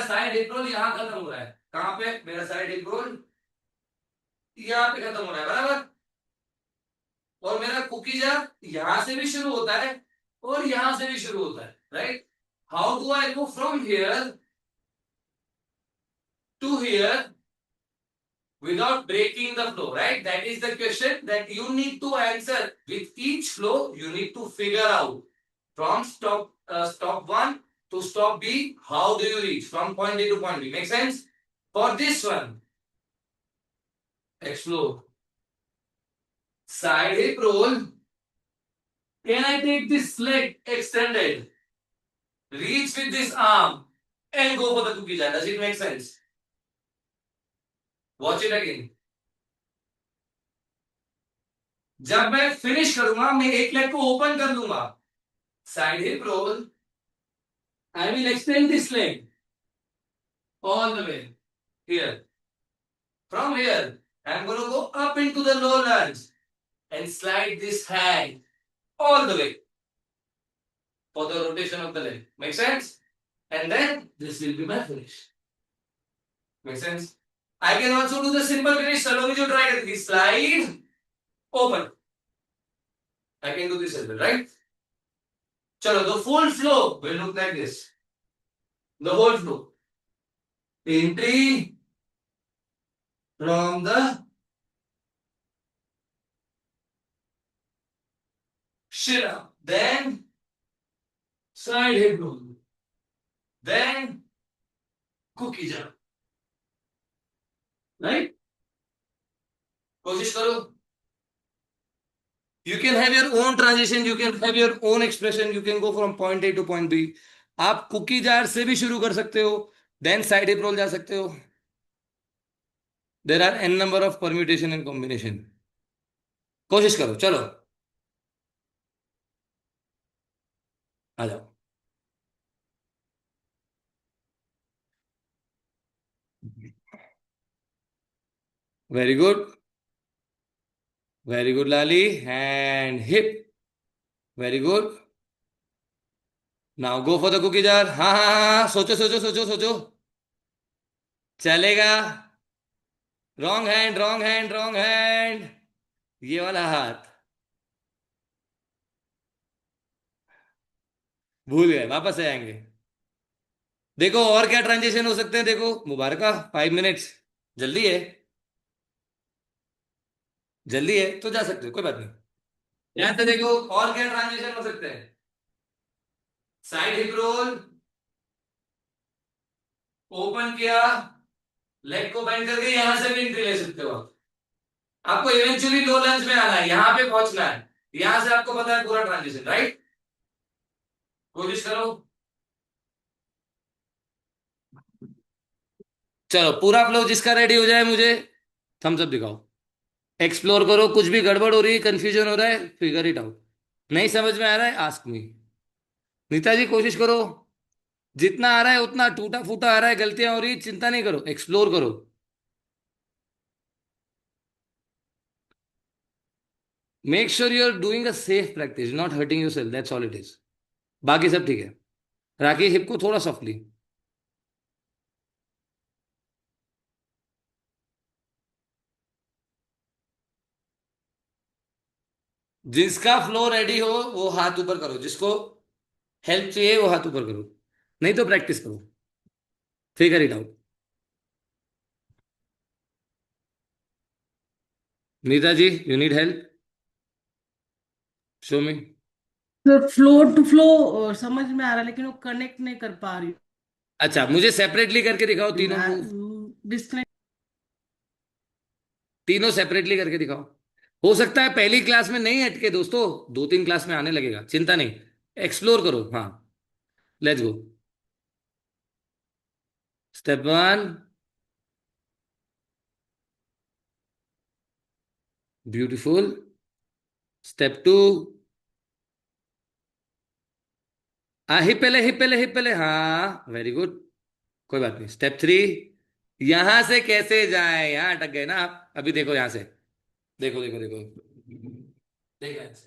side hip role यहाँ खत्म हो रहा है, कहाँ पे? मेरा side hip role यहाँ पे खत्म हो रहा है, बराबर? और मेरा कुकी जार यहाँ से भी शुरू होता है और यहाँ से भी शुरू होता है, right? How do I go from here to here without breaking the flow, right? That is the question that you need to answer. With each flow, you need to figure out from stop 1 to stop B, how do you reach from point A to point B? Make sense? For this one, explore. Side hip roll. Can I take this leg extended? Reach with this arm and go for the cookie jar. Does it make sense? Watch it again. जब मैं finish करूंगा, मैं एक leg को open कर लूंगा, side hip roll, I will extend this leg all the way here. From here, I'm going to go up into the low lunge and slide this hand all the way for the rotation of the leg. Make sense? And then this will be my finish. Make sense? I can also do the simple finish. Saloni jo try kar slide, open. I can do this as well, right? Chalo, the full flow will look like this. The whole flow. Entry from the Shira, then side hip roll, then cookie jar, right? कोशिश करो. You can have your own transition, you can have your own expression, you can go from point A to point B. आप cookie jar से भी शुरू कर सकते हो, then side hip role जा सकते हो, there are an number of permutation and combination. कोशिश करो, चलो आ जाओ। Very good, very good Lali. Hand hip, very good. Now go for the cookie jar. हाँ हाँ हाँ हाँ, सोचो सोचो सोचो सोचो। चलेगा। Wrong hand, wrong hand, wrong hand. ये वाला हाथ भूल गए, वापस से आएंगे। देखो और क्या ट्रांजेक्शन हो सकते हैं, देखो मुबारका 5 मिनट्स। जल्दी है, जल्दी है तो जा सकते हो, कोई बात नहीं। यहां से देखो और क्या ट्रांजेक्शन हो सकते हैं। साइड हिप रोल, ओपन किया, लेग को बेंड करके यहां से भी एंट्री ले सकते हो आप। आपको इवेंचुअली लो लंज में आना है, यहां पे पहुंचना है। यहां से आपको पता है पूरा ट्रांजिशन, राइट। कोशिश करो। चलो पूरा फ्लो जिसका रेडी हो जाए मुझे थम्स अप दिखाओ। एक्सप्लोर करो, कुछ भी गड़बड़ हो रही है, कंफ्यूजन हो रहा है, फिगर इट आउट। नहीं समझ में आ रहा है, आस्क मी। नीता जी कोशिश करो, जितना आ रहा है उतना, टूटा फूटा आ रहा है, गलतियां हो रही है, चिंता नहीं करो, एक्सप्लोर करो। Make sure you are doing a safe practice, not hurting yourself, that's all it is. बाकी सब ठीक है। राखी हिप को थोड़ा सॉफ्टली। जिसका फ्लो रेडी हो वो हाथ ऊपर करो, जिसको हेल्प चाहिए वो हाथ ऊपर करो, नहीं तो प्रैक्टिस करो, figure it out. Neeta ji you need help, show me. Flow to flow समझ में आ रहा है, लेकिन वो कनेक्ट नहीं कर पा रही अच्छा मुझे सेपरेटली करके दिखाओ तीनों मूव। हूँ, डिस्कनेक्ट। तीनों सेपरेटली करके दिखाओ। हो सकता है पहली क्लास में नहीं अटके दोस्तों, 2-3 क्लास में आने लगेगा, चिंता नहीं। एक्सप्लोर करो, हाँ। Let's go. Step 1, beautiful. Step 2, hip पहले, हिप पहले, हिप पहले, हाँ वेरी गुड। कोई बात नहीं। स्टेप 3, यहां से कैसे जाए, यहां अटक गए ना आप, अभी देखो यहां से। देखो देखो देखो, देखो यहां से।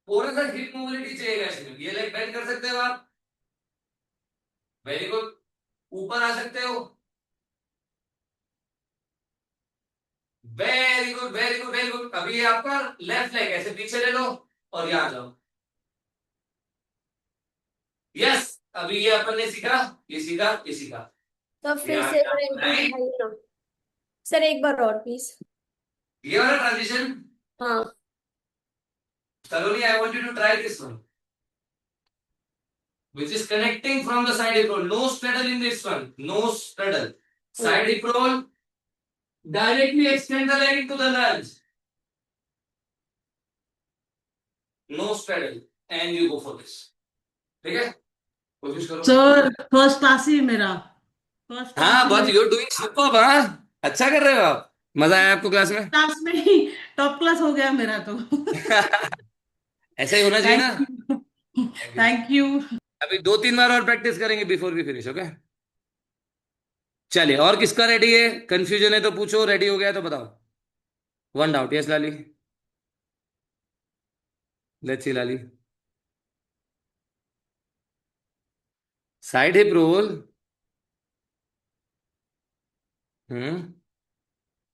थोड़ा सा हिप मोबिलिटी चाहिएगा इसमें, ये लेग बेंड कर सकते हो आप, वेरी गुड। ऊपर आ सकते हो, very good very good very good. अभी ये आपका लेफ्ट लेग ऐसे पीछे ले लो और यहां जाओ, यस। अभी ये अपन ने सीखा, ये सीखा, ये सीखा। तो फिर यहाँ से एक बार एंट्री राइट, दिखाइए ना सर, एक बार और प्लीज। ये वाला ट्रांजिशन। हाँ। Thoroughly, I want you to try this one, which is connecting from the side hip roll. No straddle in this one. No straddle. Side hip roll. Directly extend the leg into the lunge. No straddle. And you go for this. ठीक है, कोशिश करो। Sir first class ही मेरा, first class हाँ ही बहुत, मेरा, you are doing superb. हाँ अच्छा कर रहे हो आप। मजा आया आपको क्लास में? क्लास में ही टॉप क्लास हो गया मेरा तो। ऐसा ही होना चाहिए ना। Thank you, thank you. Thank you. अभी 2-3 बार और प्रैक्टिस करेंगे बिफोर वी फिनिश, ओके। चलिए, और किसका रेडी है? कंफ्यूजन है तो पूछो, रेडी हो गया तो बताओ। One doubt, yes Lali. Let's see Lali. Side hip roll. Hmm,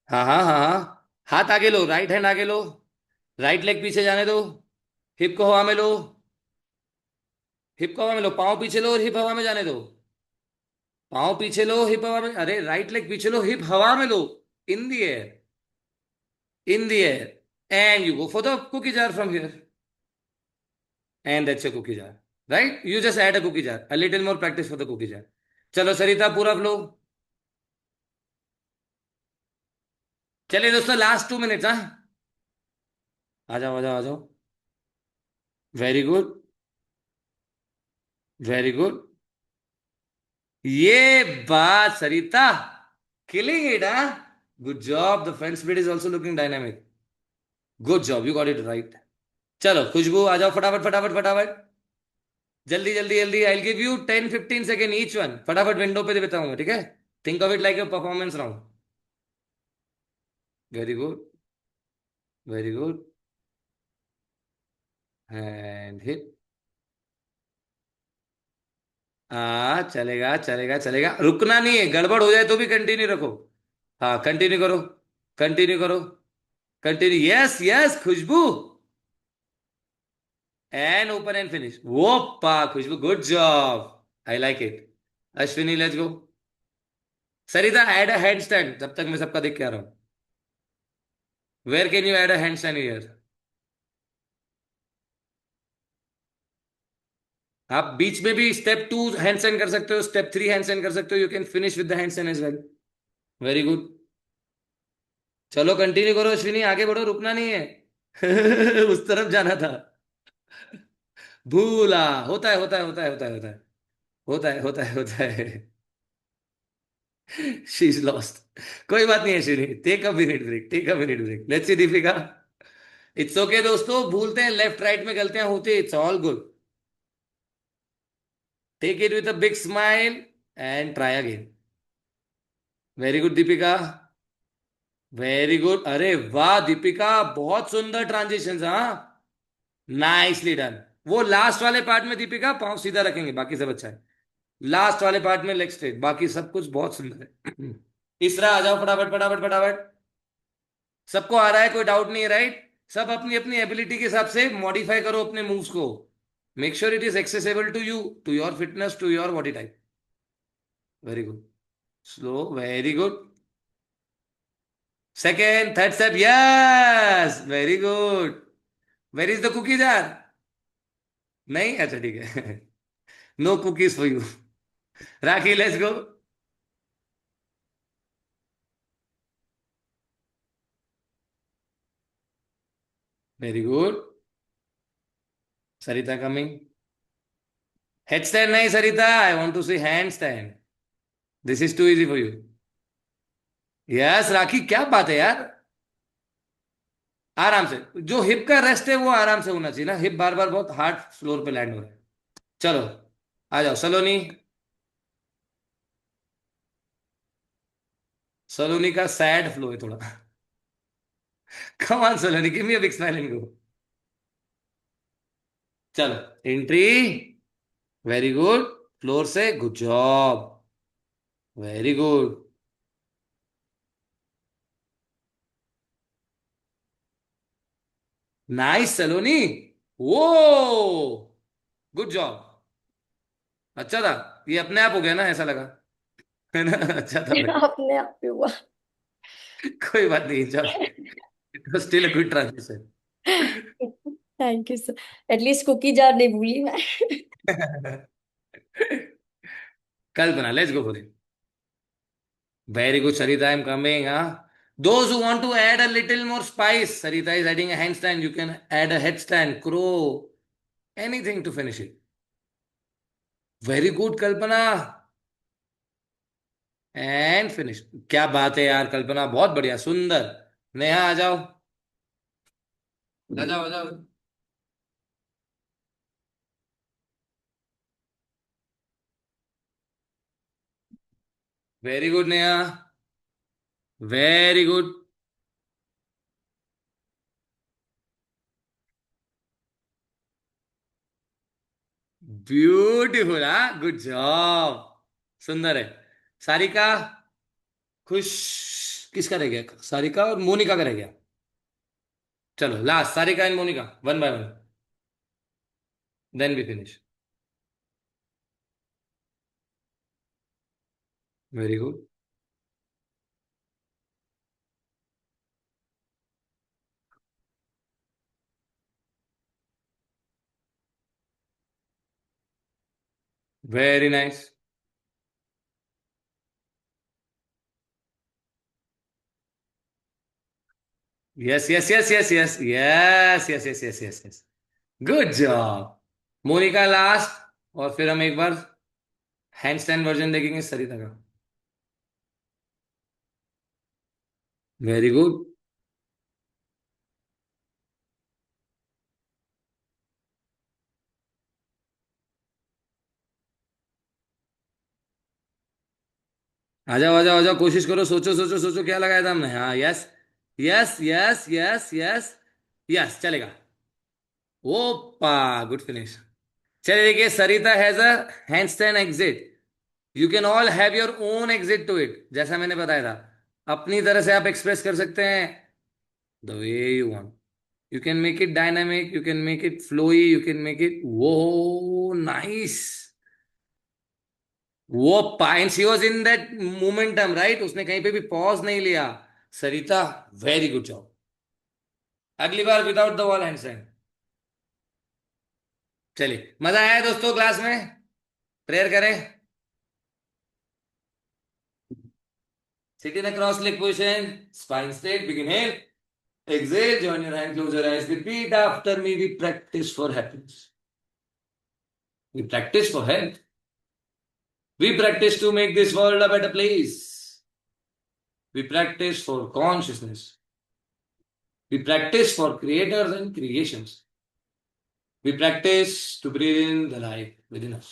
हाँ हाँ हाँ हाँ, हाथ आगे लो, राइट हैंड आगे लो, राइट लेग पीछे जाने दो, हिप को हवा में लो, हिप को हवा में लो, पाँव पीछे लो और हिप हवा में जाने दो। पाँव पीछे लो, हिप हवा में, अरे राइट लेग पीछे लो, हिप हवा में लो, in the air, in the air, and you go for the cookie jar from here, and that's a cookie jar, right. You just add a cookie jar, a little more practice for the cookie jar. चलो सरिता पूरा flow. चलिए दोस्तों, last 2 minutes, हाँ। आ जाओ आ जाओ आ जाओ, very good, very good. ये बात सरिता, किलिंग इट, हाँ। Good job, the front split is also looking dynamic. Good job, you got it right. चलो खुशबू आ जाओ, फटाफट फटाफट फटाफट, जल्दी जल्दी जल्दी। I give you 10-15 second each one, फटाफट विंडो पे बताऊंगा, ठीक है? Think of it like your performance round. Very good, very good, and hit. चलेगा चलेगा चलेगा, रुकना नहीं है, गड़बड़ हो जाए तो भी कंटिन्यू रखो। हाँ कंटिन्यू करो, कंटिन्यू करो, continue, yes yes Khushboo, and open and finish. वो पा Khushboo, good job, I like it. Ashwini let's go. Sarita add a hand stand, तब तक मैं सबका देख के आ रहा हूँ। Where can you add a hand stand here? आप बीच में भी स्टेप 2 हैंड स्टैंड कर सकते हो, स्टेप 3 हैंड स्टैंड कर सकते हो, you can finish with the handstand as well. Very good, चलो कंटिन्यू करो अश्विनी, आगे बढ़ो, रुकना नहीं है। उस तरफ जाना था। भूला, होता है होता है होता है होता है होता है होता है होता है होता है। She is lost. कोई बात नहीं है Ashwini, take a minute break, take a minute break, let's see Deepika. It's okay दोस्तों, भूलते हैं, लेफ्ट राइट में गलतियां होती है, it's all good. Take it with a big smile and try again. Very good Deepika, very good, अरे वाह दीपिका, बहुत सुंदर ट्रांजिशन, हाँ, नाइसली डन। वो लास्ट वाले पार्ट में दीपिका पाँव सीधा रखेंगे, बाकी सब अच्छा है। लास्ट वाले पार्ट में लेग स्ट्रेट, बाकी सब कुछ बहुत सुंदर है। तीसरा आ जाओ, फटाफट फटाफट फटाफट। सबको आ रहा है, कोई डाउट नहीं है, राइट? सब अपनी अपनी एबिलिटी के हिसाब से मॉडिफाई करो अपने मूव्स को। Make sure it is accessible to you, to your fitness, to your body type. Very good, slow, very good. Second third step, yes very good. Where is the cookie jar? नहीं, अच्छा ठीक है। No cookies for you. Rakhi let's go. Very good, Sarita coming. Head stand नहीं Sarita, I want to see hand stand, this is too easy for you. Yes Rakhi, क्या बात है यार, आराम से, जो हिप का रेस्ट है वो आराम से होना चाहिए ना, हिप बार बार बहुत हार्ड फ्लोर पे लैंड हो रहा है। चलो आ जाओ सलोनी। सलोनी का सैड फ्लो है थोड़ा। Come on Saloni, give me a big smile and go. चलो एंट्री, वेरी गुड, फ्लोर से, good job, very good, nice Saloni, वो, गुड जॉब, अच्छा था। ये अपने आप हो गया ना, ऐसा लगा, है ना? अच्छा था भाई। अपने आप ही हुआ। कोई बात नहीं, चलो, still a good transition. Thank you sir, at least cookie jar नहीं भूली मैं। Kalpana let's go for it. Very good Sarita, I am coming, huh? Those who want to add a little more spice, Sarita is adding a handstand, you can add a headstand, crow, anything to finish it. Very good Kalpana, and finish. क्या बात है यार कल्पना, बहुत बढ़िया, सुंदर। नेहा आ जाओ, आ जाओ आ जाओ। Very good Neha, very good, beautiful, हाँ, गुड जॉब, सुंदर है। सारिका, खुश, किसका रह गया? सारिका और मोनिका का रह गया। चलो last, Sarika and Monika, one by one, then we finish. Very good, very nice, yes yes yes yes yes yes yes yes yes yes yes, good job. Monika last, और फिर हम एक बार हैंड स्टैंड वर्जन देखेंगे सरिता का। Very good. आ जाओ आ जाओ आ जाओ, कोशिश करो, सोचो सोचो सोचो क्या लगाया था हमने। हाँ, yes yes yes yes yes yes, चलेगा। ओपा, गुड फिनिश। चलिए देखिए, Sarita has a handstand exit. You can all have your own exit to it, जैसा मैंने बताया था। अपनी तरह से आप एक्सप्रेस कर सकते हैं the way you want. You can make it dynamic, you can make it flowy, you can make it वो नाइस। वो पाइन she was in that momentum, right? उसने कहीं पे भी पॉज नहीं लिया। Sarita, very good job. अगली बार विदाउट द वॉल हैंड। चलिए, मजा आया दोस्तों क्लास में? प्रेयर करें। Sit in a cross-leg position, spine straight, begin here. Exhale, join your hand, close your eyes. Repeat after me. We practice for happiness. We practice for health. We practice to make this world a better place. We practice for consciousness. We practice for creators and creations. We practice to breathe in the life within us.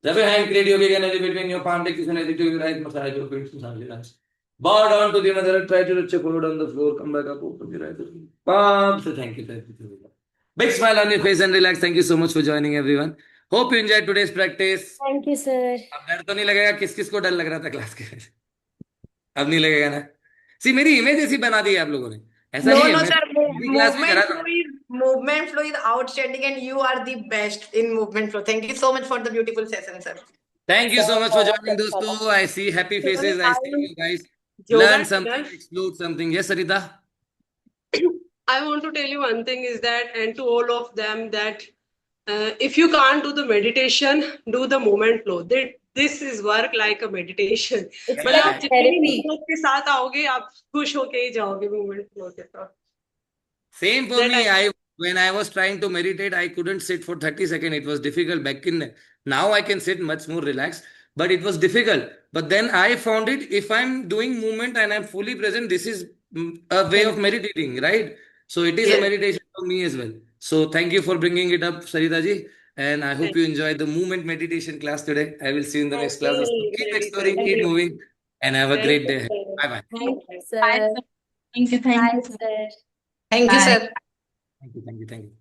Rub your hand, create yogic energy between your palm, take this energy to your right, massage your feet, massage your hands. Bow down to the mother, try to reach your forward on the floor, come back up, open your eyes, palm. So thank you, thank you, thank you. Big smile on your face and relax. Thank you so much for joining everyone. Hope you enjoyed today's practice. Thank you sir. अब डर तो नहीं लगेगा? किस किस को डर लग रहा था क्लास के? अब नहीं लगेगा ना? सी, मेरी इमेज ऐसी बना दी है आप लोगों ने। ऐसा No, नहीं है, no, मैं sir. मेरी क्लास में करा था। Movement flow is outstanding, and you are the best in movement flow. Thank you so much for the beautiful session, sir. Thank you so sir much for बहुत joining अच्छा था। दोस्तों. I see happy Even faces. I see you guys yoga learn something, itself, explore something. Yes, Sarita? I want to tell you one thing is that, and to all of them, that if you can't do the meditation, do the moment flow. This is work like a meditation. It's मतलब like आप a जितने भी therapy. मेहनत के साथ आओगे, आप खुश होके ही जाओगे moment flow के साथ. Same for That me. I When I was trying to meditate, I couldn't sit for 30 seconds. It was difficult back in. Now I can sit much more relaxed, but it was difficult. But then I found it. If I'm doing movement and I'm fully present, this is a way of meditating, right? So it is a Yes. meditation for me as well. So thank you for bringing it up, Sarita ji. And I hope thank you enjoyed the movement meditation class today. I will see you in the next class. you, Keep really, exploring, thank keep you, moving, and have a thank great you, day. Bye bye. Thank you Bye, sir. sir. Thank you, bye sir. Sir. Thank you, Bye. sir. Thank you, thank you, thank you.